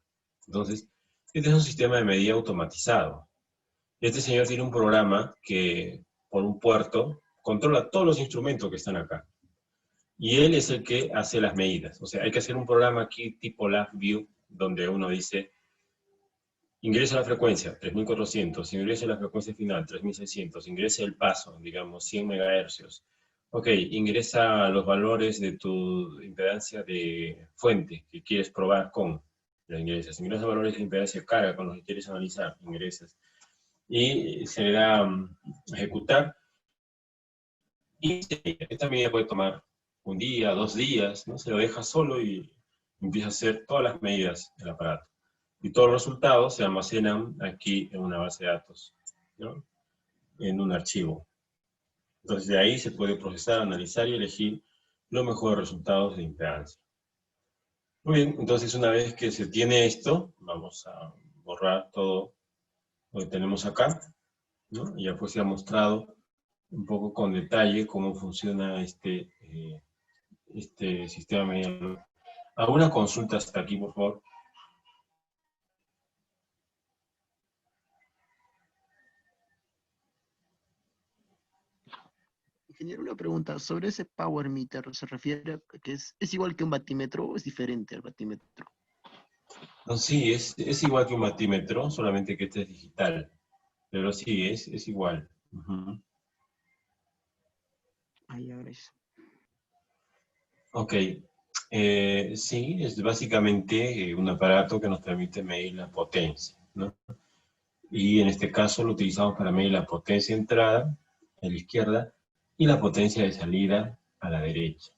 Entonces, este es un sistema de medida automatizado. Este señor tiene un programa que por un puerto controla todos los instrumentos que están acá. Y él es el que hace las medidas. O sea, hay que hacer un programa aquí tipo LabVIEW, donde uno dice, ingresa la frecuencia, 3400, ingresa la frecuencia final, 3600, ingresa el paso, digamos, 100 MHz. Ok, ingresa los valores de tu impedancia de fuente que quieres probar con. La ingresas. Ingresa valores de impedancia de carga con los que quieres analizar, ingresas. Y se le da ejecutar. Y esta medida puede tomar un día, 2 días, ¿no? Se lo deja solo y empieza a hacer todas las medidas del aparato. Y todos los resultados se almacenan aquí en una base de datos, ¿no? En un archivo. Entonces de ahí se puede procesar, analizar y elegir los mejores resultados de impedancia. Muy bien, entonces una vez que se tiene esto, vamos a borrar todo lo que tenemos acá, ¿no? Y ya pues se ha mostrado un poco con detalle cómo funciona este sistema mediano. ¿Alguna consulta hasta aquí, por favor? Ingeniero, una pregunta. Sobre ese power meter, ¿se refiere a que es igual que un batímetro o es diferente al batímetro? No, sí, es igual que un batímetro, solamente que este es digital. Pero sí, es igual. Uh-huh. Ahí, gracias. Ok. Sí, es básicamente un aparato que nos permite medir la potencia, ¿no? Y en este caso lo utilizamos para medir la potencia de entrada a la izquierda y la potencia de salida a la derecha,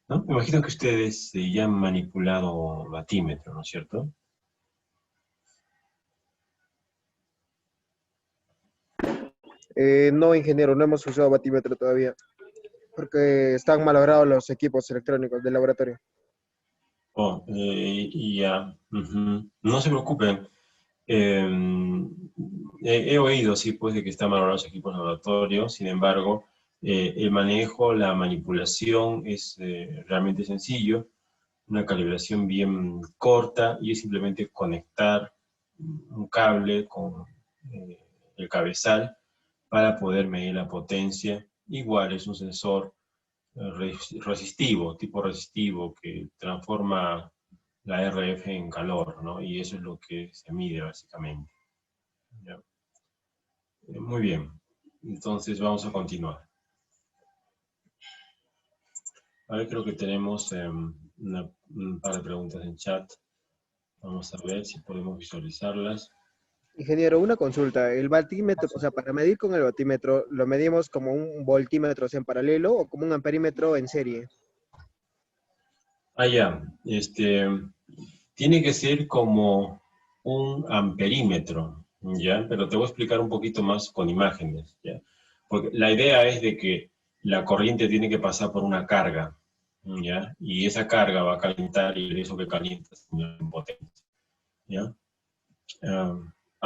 ¿no? Me imagino que ustedes ya han manipulado batímetro, ¿no es cierto? No, ingeniero, no hemos usado batímetro todavía, porque están malogrados los equipos electrónicos del laboratorio. Oh, y ya, uh-huh. No se preocupen. He oído, sí, pues, de que están valorados los equipos laboratorios. Sin embargo, el manejo, la manipulación es realmente sencillo, una calibración bien corta y es simplemente conectar un cable con eh, el cabezal para poder medir la potencia. Igual es un sensor resistivo, tipo resistivo, que transforma la RF en calor, ¿no? Y eso es lo que se mide básicamente. ¿Ya? Muy bien, entonces vamos a continuar. Ahora creo que tenemos un par de preguntas en chat. Vamos a ver si podemos visualizarlas. Ingeniero, una consulta. El batímetro, o sea, para medir con el batímetro, ¿lo medimos como un voltímetro, o sea, en paralelo o como un amperímetro en serie? Ah, ya. Tiene que ser como un amperímetro, ¿ya? Pero te voy a explicar un poquito más con imágenes, ¿ya? Porque la idea es de que la corriente tiene que pasar por una carga, ¿ya? Y esa carga va a calentar y eso que calienta es una potencia, ¿ya?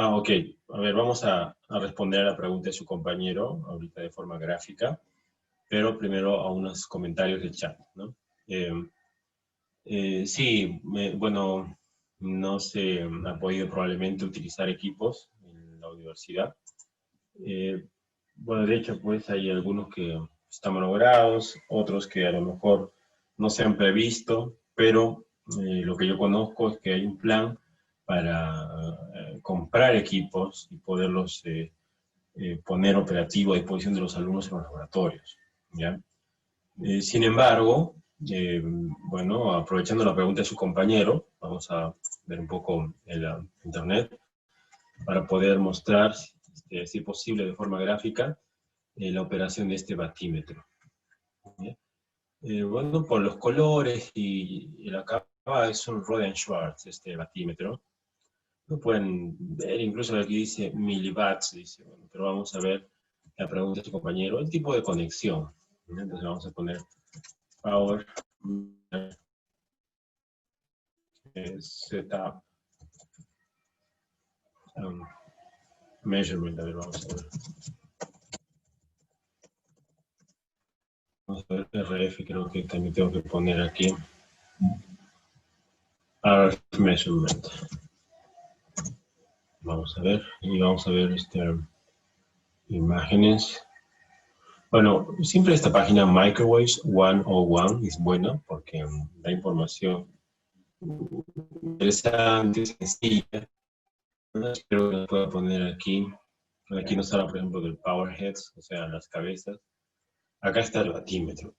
Ok. A ver, vamos a responder a la pregunta de su compañero ahorita de forma gráfica, pero primero a unos comentarios del chat, ¿no? Sí, bueno, no se ha podido probablemente utilizar equipos en la universidad. Bueno, de hecho, pues hay algunos que están malogrados, otros que a lo mejor no se han previsto, pero lo que yo conozco es que hay un plan para comprar equipos y poderlos poner operativo a disposición de los alumnos en los laboratorios, ¿ya? Sin embargo, bueno, aprovechando la pregunta de su compañero, vamos a ver un poco en la internet para poder mostrar, si es posible, de forma gráfica, la operación de este batímetro. Bueno, por los colores y la capa es un Rohde-Schwarz, este batímetro. Lo pueden ver, incluso aquí dice milliwatts, dice, bueno, pero vamos a ver la pregunta de su compañero, el tipo de conexión. Entonces vamos a poner power setup measurement. A ver, vamos a ver. Vamos a ver RF, creo que también tengo que poner aquí. RF measurement. Vamos a ver, y vamos a ver imágenes. Bueno, siempre esta página Microwaves 101 es buena porque da información interesante, sencilla. Espero que lo pueda poner aquí. Aquí nos habla, por ejemplo, del power heads, o sea, las cabezas. Acá está el batímetro.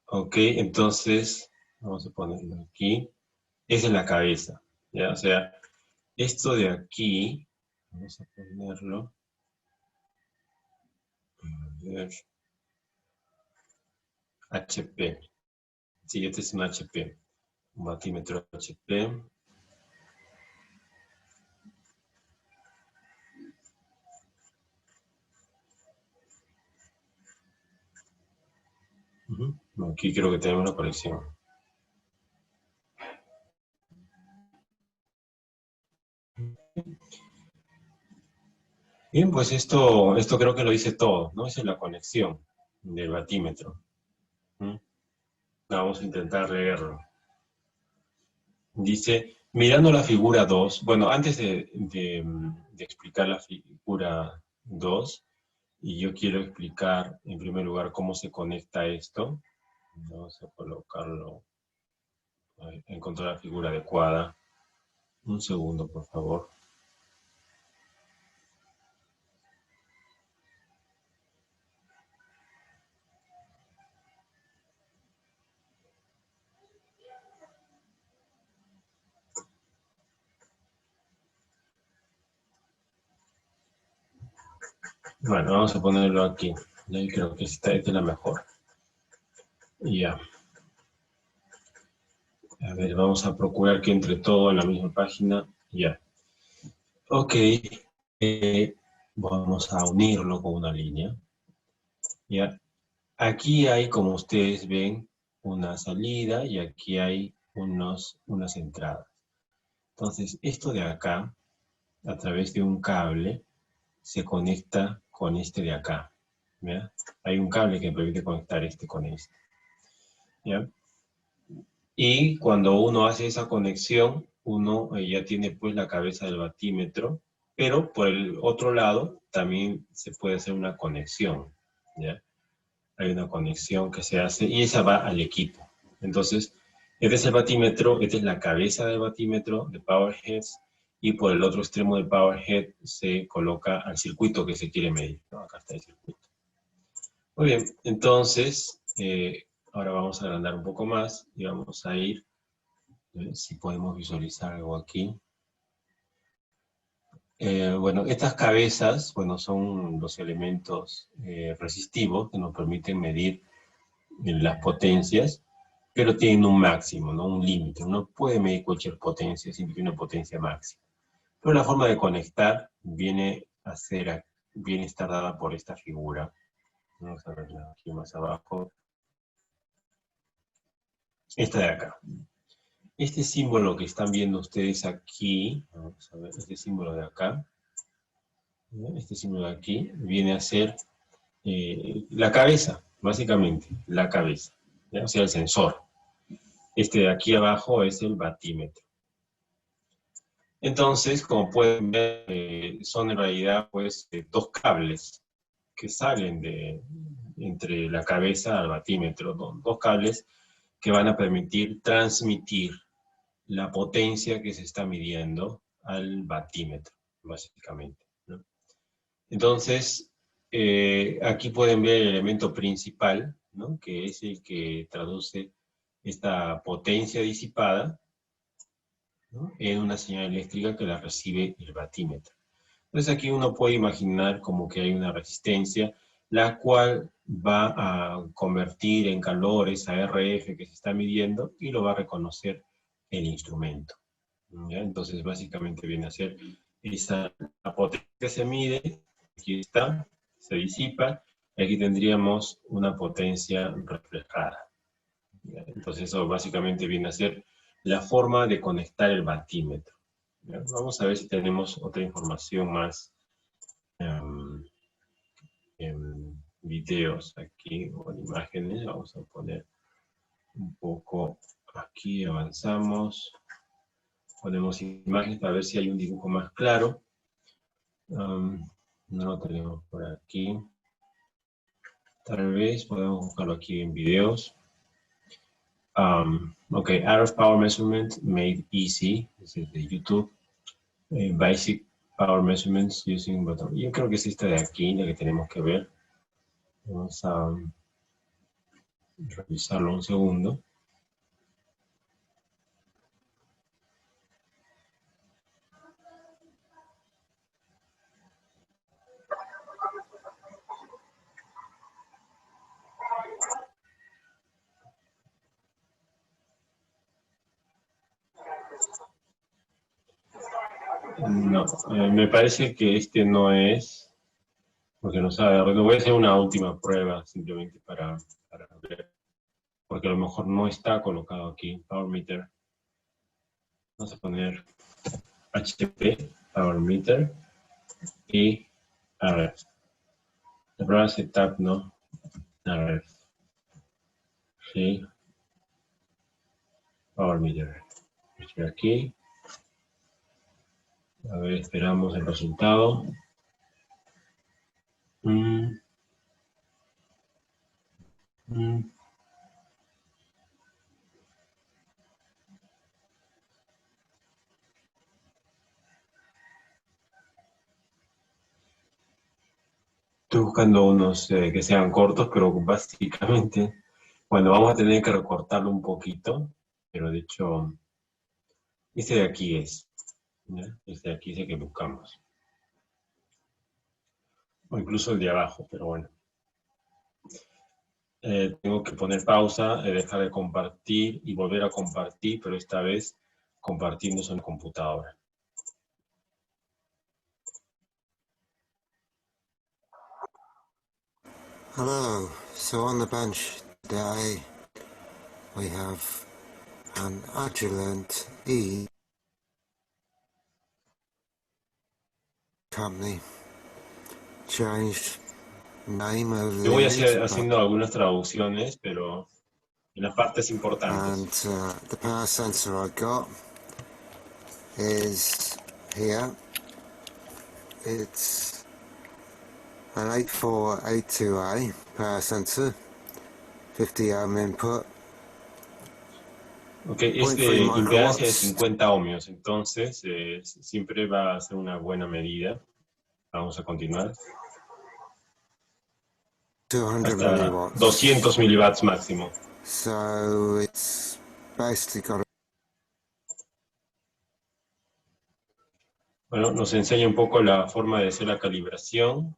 Ok, entonces, vamos a ponerlo aquí. Esa es la cabeza, ¿ya? O sea, esto de aquí, vamos a ponerlo. A ver. HP. Sí, este es un HP. Un batímetro HP. Aquí creo que tenemos una conexión. Bien, pues esto creo que lo dice todo, ¿no? Esa es la conexión del batímetro. Vamos a intentar leerlo. Dice, mirando la figura 2, bueno, antes de explicar la figura 2, y yo quiero explicar en primer lugar cómo se conecta esto. Vamos a colocarlo, a encontrar la figura adecuada. Un segundo, por favor. Bueno, vamos a ponerlo aquí. Yo creo que esta es la mejor. Ya. A ver, vamos a procurar que entre todo en la misma página. Ya. Ok. Vamos a unirlo con una línea. Ya. Aquí hay, como ustedes ven, una salida y aquí hay unas entradas. Entonces, esto de acá, a través de un cable, se conecta con este de acá. ¿Ya? Hay un cable que permite conectar este con este. ¿Ya? Y cuando uno hace esa conexión, uno ya tiene pues la cabeza del batímetro, pero por el otro lado también se puede hacer una conexión. ¿Ya? Hay una conexión que se hace y esa va al equipo. Entonces, este es el batímetro, esta es la cabeza del batímetro, de power heads, y por el otro extremo del power head se coloca al circuito que se quiere medir, ¿no? Acá está el circuito. Muy bien, entonces, ahora vamos a agrandar un poco más y vamos a ir, si podemos visualizar algo aquí. Bueno, estas cabezas, bueno, son los elementos resistivos que nos permiten medir las potencias, pero tienen un máximo, ¿no? Un límite. Uno puede medir cualquier potencia, siempre tiene una potencia máxima. Pero la forma de conectar viene a estar dada por esta figura. Vamos a verla aquí más abajo. Esta de acá. Este símbolo que están viendo ustedes aquí, vamos a ver, este símbolo de acá, este símbolo de aquí, viene a ser la cabeza, básicamente, la cabeza, ¿ya? O sea, el sensor. Este de aquí abajo es el batímetro. Entonces, como pueden ver, son en realidad pues dos cables que salen entre la cabeza al batímetro, dos cables que van a permitir transmitir la potencia que se está midiendo al batímetro, básicamente, ¿no? Entonces, aquí pueden ver el elemento principal, ¿no? Que es el que traduce esta potencia disipada, ¿no? En una señal eléctrica que la recibe el batímetro. Entonces aquí uno puede imaginar como que hay una resistencia, la cual va a convertir en calor esa RF que se está midiendo y lo va a reconocer el instrumento, ¿ya? Entonces básicamente viene a ser la potencia que se mide, aquí está, se disipa, y aquí tendríamos una potencia reflejada, ¿ya? Entonces eso básicamente viene a ser la forma de conectar el batímetro, ¿ya? Vamos a ver si tenemos otra información más en videos aquí o en imágenes. Vamos a poner un poco aquí, avanzamos, ponemos imágenes para ver si hay un dibujo más claro. No lo tenemos por aquí. Tal vez podemos buscarlo aquí en videos. Okay, RF power measurement made easy. This is de YouTube. Basic power measurements using button. Yo creo que es esta de aquí la que tenemos que ver. Vamos a revisarlo un segundo. No, me parece que este no es, porque no sabe. No voy a hacer una última prueba simplemente para ver, porque a lo mejor no está colocado aquí, Power Meter. Vamos a poner HP, Power Meter, y RF. La prueba setup, ¿no? RF. Sí. Power Meter. Estoy aquí. A ver, esperamos el resultado. Estoy buscando unos que sean cortos, pero básicamente, bueno, vamos a tener que recortarlo un poquito, pero de hecho, este de aquí es, ¿ya? Este de aquí es el que buscamos. O incluso el de abajo, pero bueno. Tengo que poner pausa, dejar de compartir y volver a compartir, pero esta vez compartiéndose en computadora. Hello, so on the bench today we have an Agilent E company, changed name over Yo the voy years, haciendo algunas traducciones, pero en las partes and importantes. the power sensor I got is here. It's an 8482A power sensor, 50 ohm input. Ok, es de impedancia de 50 ohmios, entonces siempre va a ser una buena medida. Vamos a continuar. 200 Hasta milliwatts. 200 miliwatts máximo. So it's basically got Bueno, nos enseña un poco la forma de hacer la calibración.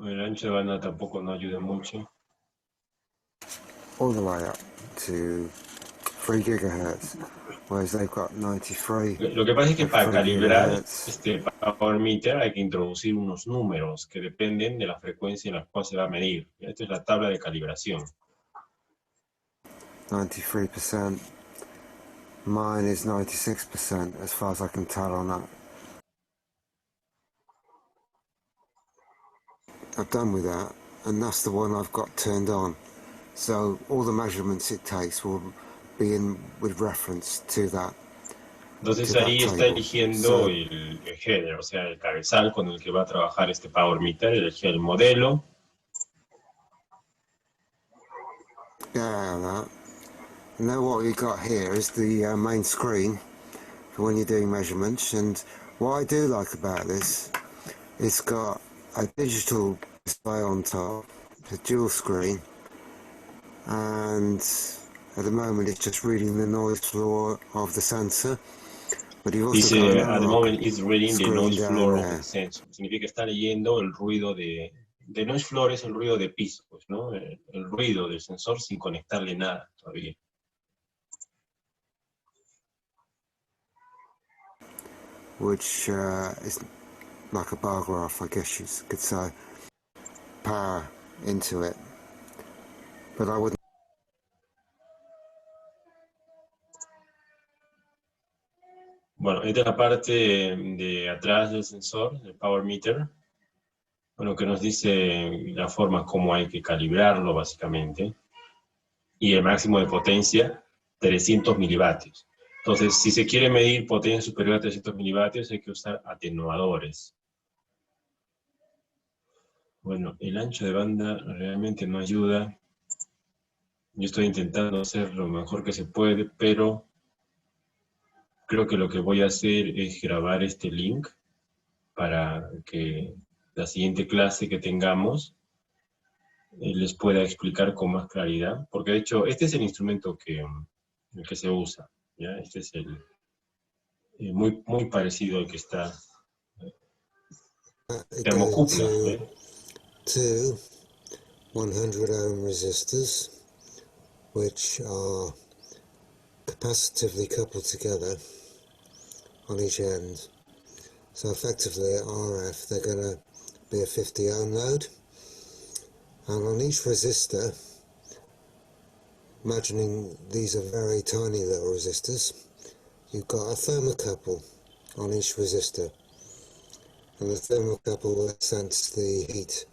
El ancho de banda tampoco no ayuda mucho. all the way up to 3 gigahertz, whereas they've got 93. Lo que pasa es que para 3 calibrar gigahertz. este power meter hay que introducir unos números que dependen de la frecuencia en la cual se va a medir. Esta es la tabla de calibración. 93%. Mine is 96% as far as I can tell on that. I've done with that, and that's the one I've got turned on. So all the measurements it takes will be in with reference to that. Entonces to that ahí está table. eligiendo So el header, o sea, el cabezal con el que va a trabajar este power meter, elegir el modelo. get out of that. And now what we've got here is the main screen for when you're doing measurements. And what I do like about this, it's got a digital display on top, a dual screen, and at the moment it's just reading the noise floor of the sensor. But you've also got Dice, an at the analog moment it's reading the screen noise down floor of there. the sensor. Significa que está leyendo el ruido de noise floor es el ruido de piso, pues, ¿no? El ruido del sensor sin conectarle nada todavía. Which is like a bar graph, I guess you could say. Power into it. But I wouldn't. Bueno, esta es la parte de atrás del sensor, el power meter. Bueno, que nos dice la forma como hay que calibrarlo, básicamente. Y el máximo de potencia, 300 milivatios. Entonces, si se quiere medir potencia superior a 300 milivatios, hay que usar atenuadores. Bueno, el ancho de banda realmente no ayuda. Yo estoy intentando hacer lo mejor que se puede, pero creo que lo que voy a hacer es grabar este link para que la siguiente clase que tengamos les pueda explicar con más claridad. Porque de hecho, este es el instrumento el que se usa, ¿ya? Este es muy parecido al que está It termocupla. goes to 100 ohm resistors, which are capacitively coupled together on each end. So effectively at RF they're going to be a 50 ohm load, and on each resistor, imagining these are very tiny little resistors, you've got a thermocouple on each resistor, and the thermocouple will sense the heat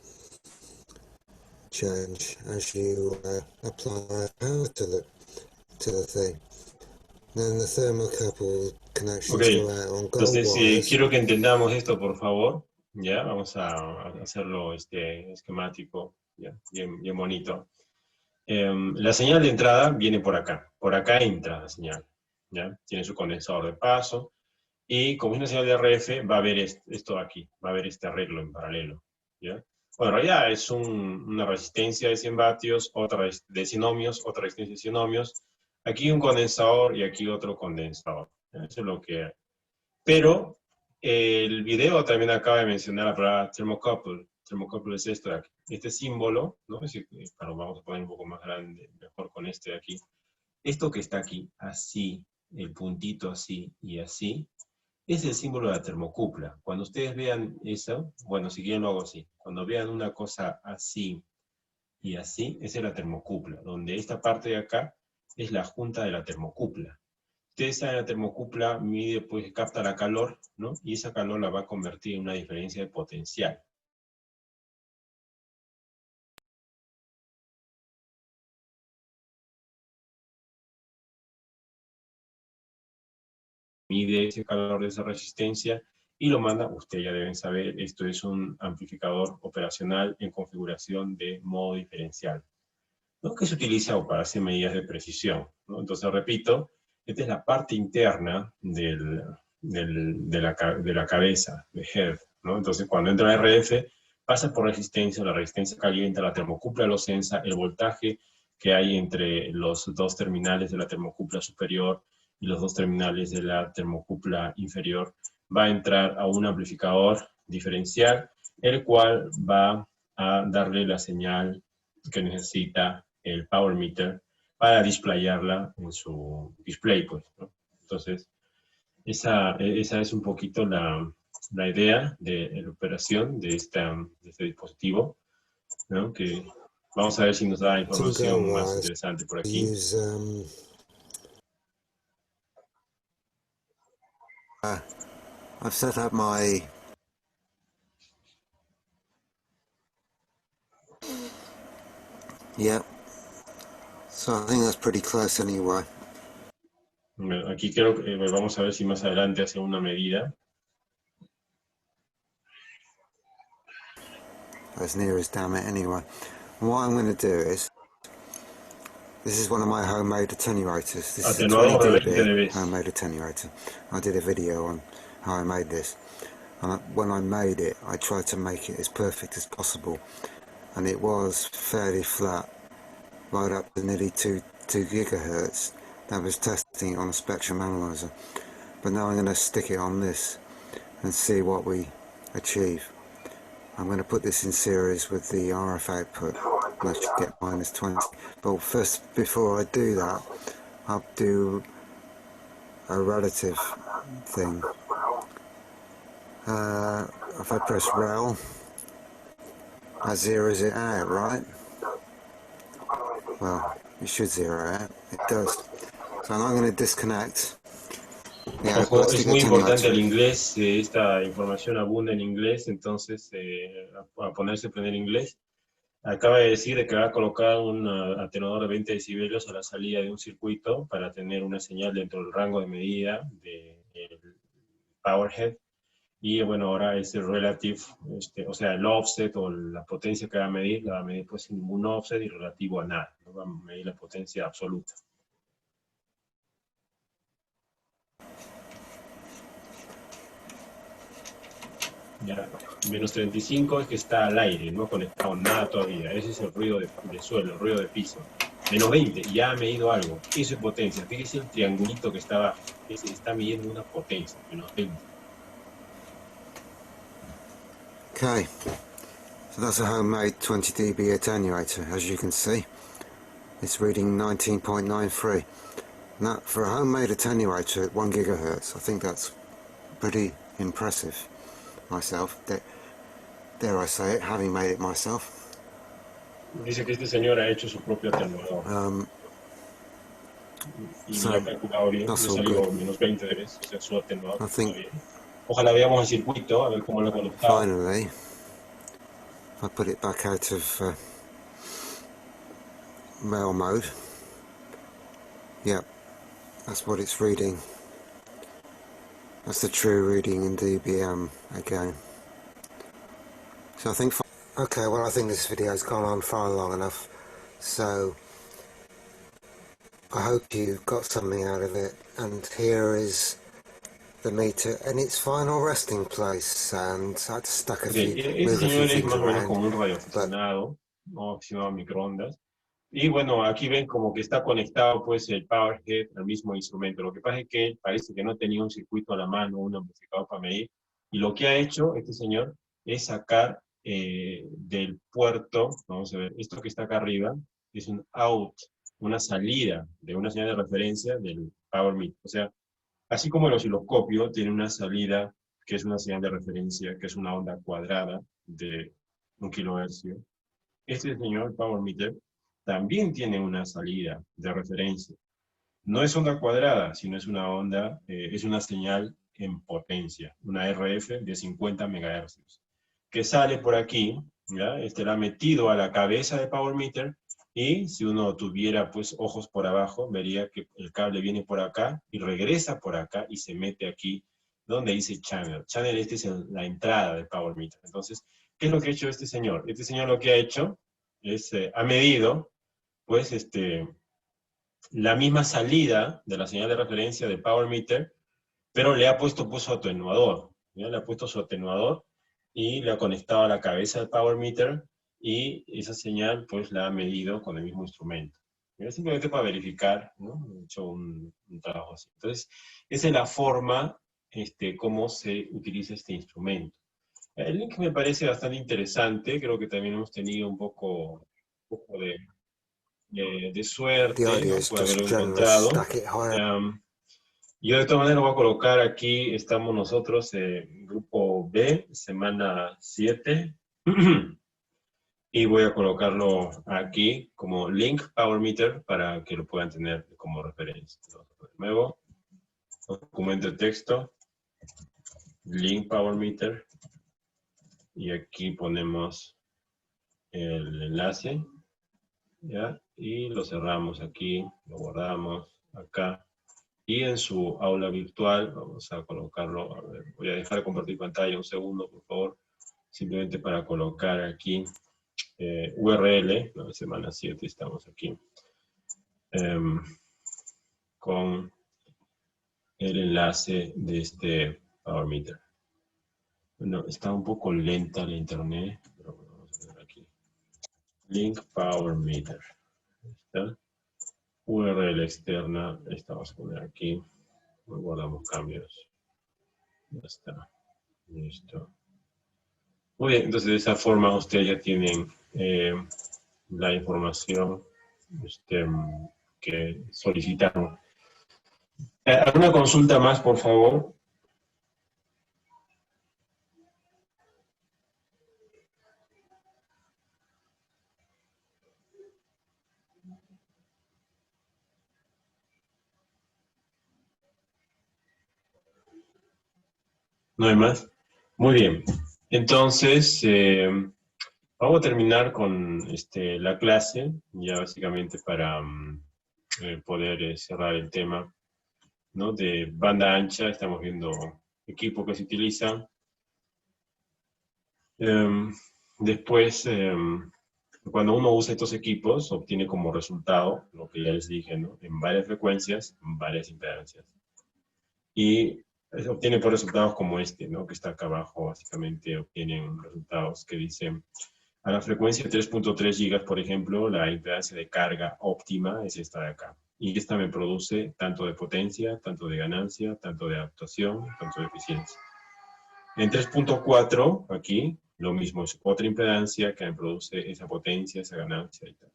change as you apply power to the thing. Then the thermocouple connections Ok, go out on gold entonces wires. quiero que entendamos esto, por favor. Ya, vamos a hacerlo esquemático, ya, bien bonito. La señal de entrada viene por acá entra la señal, ¿ya? Tiene su condensador de paso, y como es una señal de RF, va a haber esto aquí, va a haber este arreglo en paralelo, ¿ya? Bueno, en realidad es una resistencia de 100 vatios, otra de 100 ohmios, otra resistencia de 100 ohmios, aquí un condensador y aquí otro condensador, ¿ya? Eso es lo que... Pero el video también acaba de mencionar la palabra thermocouple. Thermocouple es esto de aquí. Este símbolo, ¿no? Lo vamos a poner un poco más grande, mejor con este de aquí. Esto que está aquí, así, el puntito así y así, es el símbolo de la termocupla. Cuando ustedes vean eso, bueno, si quieren lo hago así. Cuando vean una cosa así y así, esa es la termocupla, donde esta parte de acá es la junta de la termocupla. Ustedes saben, la termocupla mide, pues capta la calor, ¿no? Y esa calor la va a convertir en una diferencia de potencial. Mide ese calor de esa resistencia y lo manda, ustedes ya deben saber, esto es un amplificador operacional en configuración de modo diferencial, ¿no? Que se utiliza para hacer medidas de precisión, ¿no? Entonces, repito, esta es la parte interna de la cabeza, de head, ¿no? Entonces, cuando entra RF, pasa por resistencia, la resistencia calienta, la termocupla lo sensa, el voltaje que hay entre los dos terminales de la termocupla superior y los dos terminales de la termocupla inferior va a entrar a un amplificador diferencial, el cual va a darle la señal que necesita el power meter para displayarla en su display, pues, ¿no? Entonces, esa es un poquito la idea de la operación de este dispositivo, ¿no? Que vamos a ver si nos da información más interesante por aquí. I've set up my so I think that's pretty close anyway. Bueno, aquí creo que vamos a ver si más adelante hace una medida. As near as damn it anyway. And what I'm going to do is This is one of my homemade attenuators. This is a Atenuador de 20 20 dB dB. homemade attenuator. I did a video on how I made this. And when I made it, I tried to make it as perfect as possible. And it was fairly flat, right up to nearly 2 gigahertz. That was testing it on a spectrum analyzer. But now I'm going to stick it on this and see what we achieve. I'm going to put this in series with the RF output, and I should get minus 20. But first, before I do that, I'll do a relative thing. If I press rel, that zeroes it out, right? Well, it should zero out. It does. So now I'm going to disconnect. Yeah, Ojo, es muy importante el inglés, esta información abunda en inglés, entonces a ponerse a aprender inglés. Acaba de decir de que va a colocar un atenuador de 20 decibelios a la salida de un circuito para tener una señal dentro del rango de medida del power head. Y bueno, ahora ese relative, o sea, el offset o la potencia que va a medir, la va a medir pues sin ningún offset y relativo a nada. ¿No? Va a medir la potencia absoluta. Ya, menos 35 es que está al aire, no ha conectado nada todavía. Ese es el ruido de suelo, el ruido de piso. Menos 20, ya ha medido algo. Eso es potencia. Fíjese el triangulito que está abajo. Ese está midiendo una potencia, menos 20. Okay, so that's a homemade 20 dB attenuator, as you can see. It's reading 19.93. Now, for a homemade attenuator at 1 gigahertz, I think that's pretty impressive myself. Dare I say it, having made it myself. Dice que este señor ha hecho su propio atenuador. Y lo ha calculado bien, le salió menos 20 dB, o sea, su atenuador está bien. Ojalá veamos el circuito, a ver cómo lo ha conectado. Finally, if I put it back out of rail mode, yep, that's what it's reading. That's the true reading in dBm again. So I think, okay, well I think this video has gone on far long enough, so I hope you got something out of it, and here is the meter in its final resting place, and I stuck a few, moved a few things around. Como un radioaficionado, no aficionado a microondas. Y bueno, aquí ven como que está conectado pues el power head al mismo instrumento. Lo que pasa es que parece que no tenía un circuito a la mano, un amplificador para medir. Y lo que ha hecho este señor es sacar del puerto, vamos a ver, esto que está acá arriba, es un out, una salida de una señal de referencia del power meter. O sea, así como el osciloscopio tiene una salida que es una señal de referencia, que es una onda cuadrada de 1 kilohercio, este señor, el power meter, también tiene una salida de referencia. No es onda cuadrada, sino es una onda, es una señal en potencia, una RF de 50 MHz, que sale por aquí, ¿ya? La ha metido a la cabeza de power meter, y si uno tuviera pues ojos por abajo, vería que el cable viene por acá y regresa por acá y se mete aquí donde dice channel. Channel es la entrada del power meter. Entonces, ¿qué es lo que ha hecho este señor? Este señor lo que ha hecho es, ha medido pues la misma salida de la señal de referencia del power meter, pero le ha puesto pues su atenuador, ¿ya? Le ha puesto su atenuador y le ha conectado a la cabeza del power meter, y esa señal pues la ha medido con el mismo instrumento. ¿Ya? Simplemente para verificar, ¿no? He hecho un trabajo así. Entonces, esa es la forma cómo se utiliza este instrumento. El link me parece bastante interesante, creo que también hemos tenido un poco de suerte, ¿no? Por haberlo encontrado. Yo de todas maneras voy a colocar aquí, estamos nosotros, grupo B, semana 7, y voy a colocarlo aquí como link power meter para que lo puedan tener como referencia. De nuevo, documento de texto, link power meter, y aquí ponemos el enlace, ¿ya? Y lo cerramos aquí, lo guardamos acá. Y en su aula virtual, vamos a colocarlo, a ver, voy a dejar de compartir pantalla un segundo, por favor, simplemente para colocar aquí URL, la semana 7 estamos aquí. con el enlace de este Power Meter. Bueno, está un poco lenta la internet, pero bueno, vamos a ver aquí. Link Power Meter. ¿Está? URL externa, esta vamos a poner aquí. Guardamos cambios. Ya está. Listo. Muy bien, entonces de esa forma ustedes ya tienen la información que solicitaron. ¿Alguna consulta más, por favor? ¿No hay más? Muy bien. Entonces, vamos a terminar con la clase, ya básicamente para poder cerrar el tema, ¿no? De banda ancha. Estamos viendo equipo que se utiliza. Después, cuando uno usa estos equipos, obtiene como resultado, lo que ya les dije, ¿no? En varias frecuencias, varias impedancias. Y obtiene por resultados como ¿no? Que está acá abajo, básicamente obtienen resultados que dicen, a la frecuencia 3.3 gigas, por ejemplo, la impedancia de carga óptima es esta de acá. Y esta me produce tanto de potencia, tanto de ganancia, tanto de actuación, tanto de eficiencia. En 3.4, aquí, lo mismo, es otra impedancia que me produce esa potencia, esa ganancia y tal.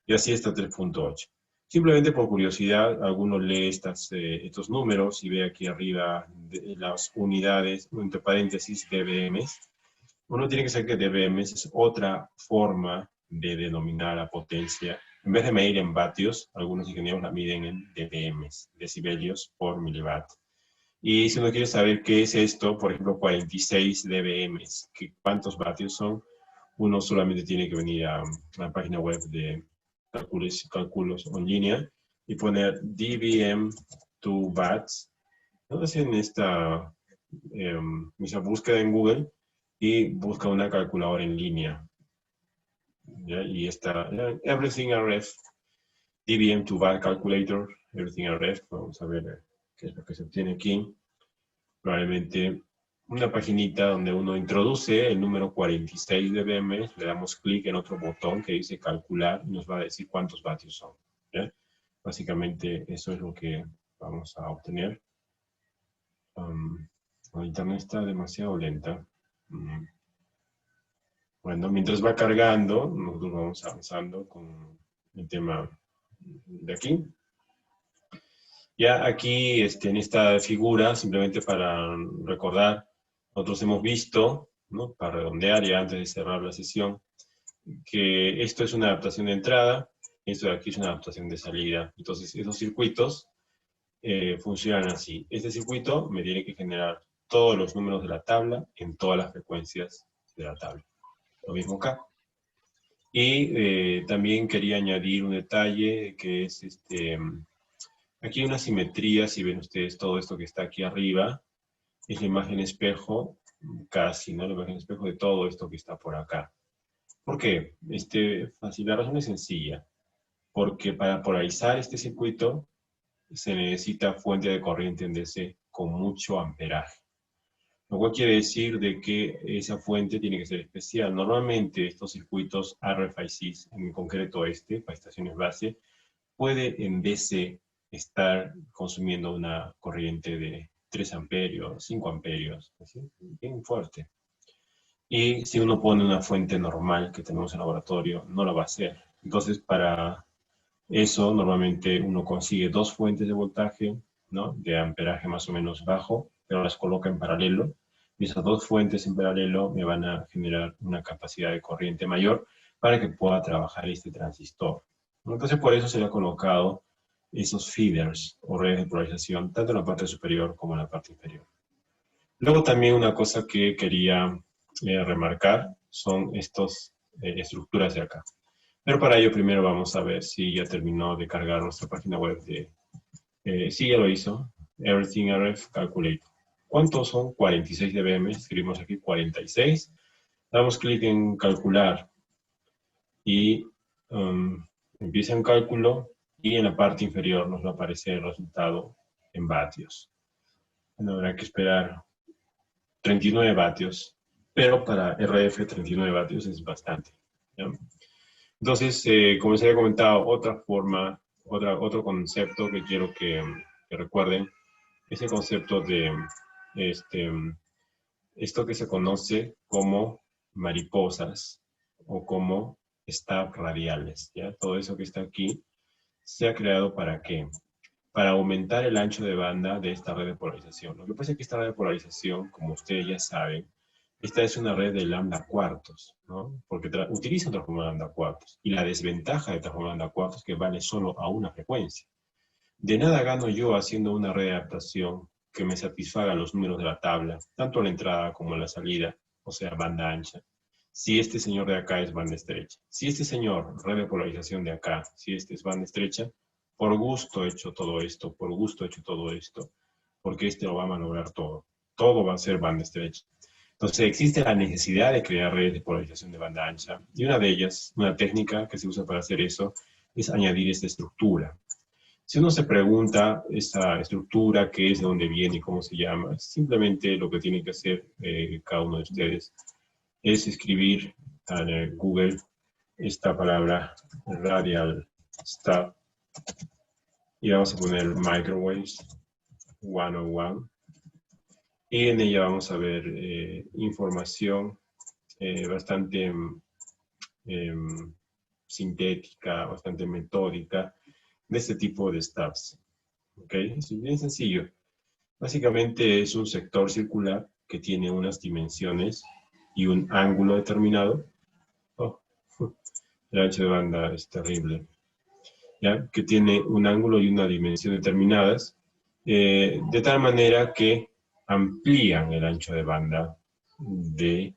Y así está 3.8. Simplemente por curiosidad, alguno lee estos números y ve aquí arriba las unidades, entre paréntesis, dBms. Uno tiene que saber que dBms es otra forma de denominar la potencia. En vez de medir en vatios, algunos ingenieros la miden en dBms, decibelios por miliwatt. Y si uno quiere saber qué es esto, por ejemplo, 46 dBms, ¿cuántos vatios son? Uno solamente tiene que venir a la página web de cálculos en línea y poner dBm to watts. Hacen esta búsqueda en Google y busca una calculadora en línea. ¿Ya? Y está Everything RF, dBm to watt calculator, Everything RF. Vamos a ver qué es lo que se obtiene aquí. Probablemente una paginita donde uno introduce el número 46 dBm, le damos clic en otro botón que dice calcular y nos va a decir cuántos vatios son. ¿Ya? Básicamente eso es lo que vamos a obtener. La internet está demasiado lenta. Bueno, mientras va cargando, nosotros vamos avanzando con el tema de aquí. Ya aquí, en esta figura, simplemente para recordar, nosotros hemos visto, ¿no? Para redondear ya antes de cerrar la sesión, que esto es una adaptación de entrada, y esto de aquí es una adaptación de salida. Entonces, esos circuitos funcionan así. Este circuito me tiene que generar todos los números de la tabla en todas las frecuencias de la tabla. Lo mismo acá. Y también quería añadir un detalle que es aquí hay una simetría. Si ven ustedes todo esto que está aquí arriba, es la imagen espejo, casi, ¿no? La imagen espejo de todo esto que está por acá. ¿Por qué? Fácil, la razón es sencilla. Porque para polarizar este circuito se necesita fuente de corriente en DC con mucho amperaje. Lo cual quiere decir de que esa fuente tiene que ser especial. Normalmente estos circuitos RFICs, en concreto para estaciones base, puede en DC estar consumiendo una corriente de 3 amperios, 5 amperios, ¿sí? Bien fuerte. Y si uno pone una fuente normal que tenemos en el laboratorio, no la va a hacer. Entonces, para eso, normalmente uno consigue 2 fuentes de voltaje, ¿no? De amperaje más o menos bajo, pero las coloca en paralelo. Y esas 2 fuentes en paralelo me van a generar una capacidad de corriente mayor para que pueda trabajar este transistor. Entonces, por eso se le ha colocado esos feeders o redes de polarización, tanto en la parte superior como en la parte inferior. Luego también una cosa que quería remarcar son estas estructuras de acá. Pero para ello primero vamos a ver si ya terminó de cargar nuestra página web de... sí, ya lo hizo. Everything RF Calculator. ¿Cuántos son? 46 dBm. Escribimos aquí 46. Damos clic en calcular. Y empieza un cálculo Y en la parte inferior nos va a aparecer el resultado en vatios. Bueno, habrá que esperar 39 vatios, pero para RF 39 vatios es bastante, ¿ya? Entonces, como les había comentado, otra forma, otro concepto que quiero que recuerden, es el concepto de esto que se conoce como mariposas o como stab radiales, ¿ya? Todo eso que está aquí se ha creado ¿para qué? Para aumentar el ancho de banda de esta red de polarización. Lo que pasa es que esta red de polarización, como ustedes ya saben, esta es una red de lambda cuartos, ¿no? Porque utiliza un transformador lambda cuartos. Y la desventaja de transformador lambda cuartos es que vale solo a una frecuencia. De nada gano yo haciendo una red de adaptación que me satisfaga los números de la tabla, tanto a la entrada como a la salida, o sea, banda ancha, si este señor de acá es banda estrecha. Si este señor, red de polarización de acá, si este es banda estrecha, por gusto he hecho todo esto, por gusto he hecho todo esto, porque este lo va a manobrar todo. Todo va a ser banda estrecha. Entonces existe la necesidad de crear redes de polarización de banda ancha, y una de ellas, una técnica que se usa para hacer eso, es añadir esta estructura. Si uno se pregunta esta estructura, qué es, de dónde viene y cómo se llama, simplemente lo que tiene que hacer cada uno de ustedes es escribir en Google esta palabra radial stab y vamos a poner microwaves 101 y en ella vamos a ver información bastante sintética, bastante metódica de este tipo de stabs. ¿Ok? Es bien sencillo. Básicamente es un sector circular que tiene unas dimensiones y un ángulo determinado. Oh, el ancho de banda es terrible. ¿Ya? Que tiene un ángulo y una dimensión determinadas, de tal manera que amplían el ancho de banda del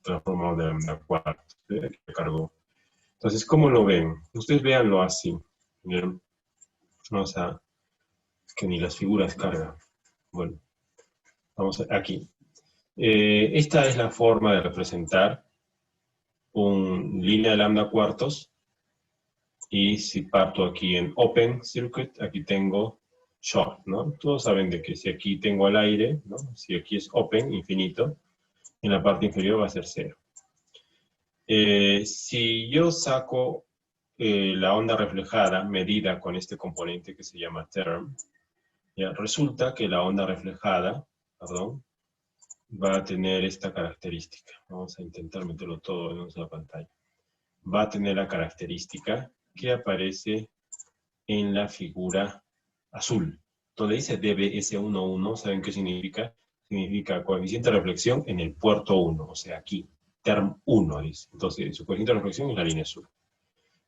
transformador de lambda cuartos. Que cargó. Entonces, ¿cómo lo ven? Ustedes véanlo así. ¿Bien? Vamos a... que ni las figuras cargan. Bueno, vamos aquí. Esta es la forma de representar una línea de lambda cuartos. Y si parto aquí en Open Circuit, aquí tengo Short, ¿no? Todos saben de que si aquí tengo el aire, ¿no? Si aquí es Open, infinito, en la parte inferior va a ser 0. Si yo saco la onda reflejada medida con este componente que se llama term, ¿ya? Resulta que la onda reflejada, perdón, va a tener esta característica. Vamos a intentar meterlo todo en una sola pantalla. Va a tener la característica que aparece en la figura azul. Donde dice DBS11, ¿saben qué significa? Significa coeficiente de reflexión en el puerto 1, o sea, aquí, term 1, dice. Entonces, su coeficiente de reflexión es la línea azul.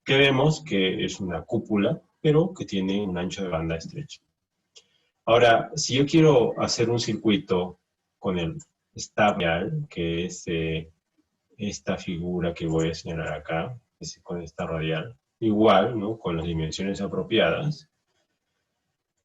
Que vemos que es una cúpula, pero que tiene un ancho de banda estrecho. Ahora, si yo quiero hacer un circuito con el stab radial, que es esta figura que voy a señalar acá, con esta radial, igual, ¿no? Con las dimensiones apropiadas,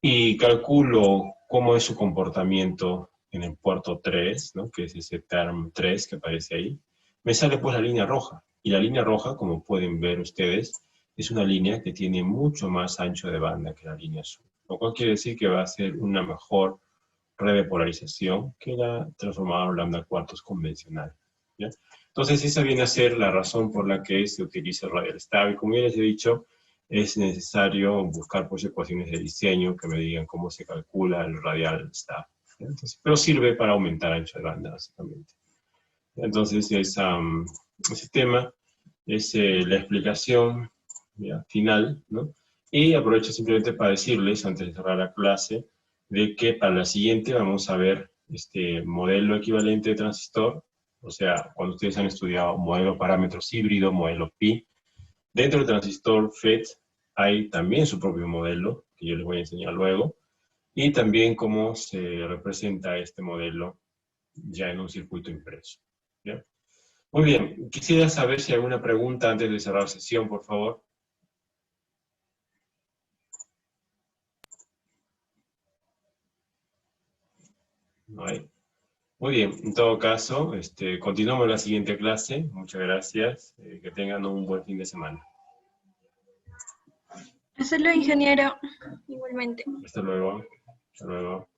y calculo cómo es su comportamiento en el puerto 3, ¿no? Que es ese term 3 que aparece ahí, me sale pues la línea roja. Y la línea roja, como pueden ver ustedes, es una línea que tiene mucho más ancho de banda que la línea azul. Lo cual quiere decir que va a ser una mejor red de polarización que la transformadora lambda cuartos convencional, ¿ya? Entonces esa viene a ser la razón por la que se utiliza el radial stab. Y como ya les he dicho, es necesario buscar pues ecuaciones de diseño que me digan cómo se calcula el radial stab. Entonces, pero sirve para aumentar ancho de banda, básicamente. Entonces, ese tema es la explicación ya, final, ¿no? Y aprovecho simplemente para decirles, antes de cerrar la clase, de que para la siguiente vamos a ver este modelo equivalente de transistor, o sea, cuando ustedes han estudiado modelo parámetros híbrido, modelo pi, dentro del transistor FET hay también su propio modelo, que yo les voy a enseñar luego, y también cómo se representa este modelo ya en un circuito impreso. ¿Ya? Muy bien, quisiera saber si hay alguna pregunta antes de cerrar sesión, por favor. No hay. Muy bien, en todo caso, continuamos la siguiente clase. Muchas gracias. Que tengan un buen fin de semana. Hasta luego, ingeniero. Igualmente. Hasta luego. Hasta luego.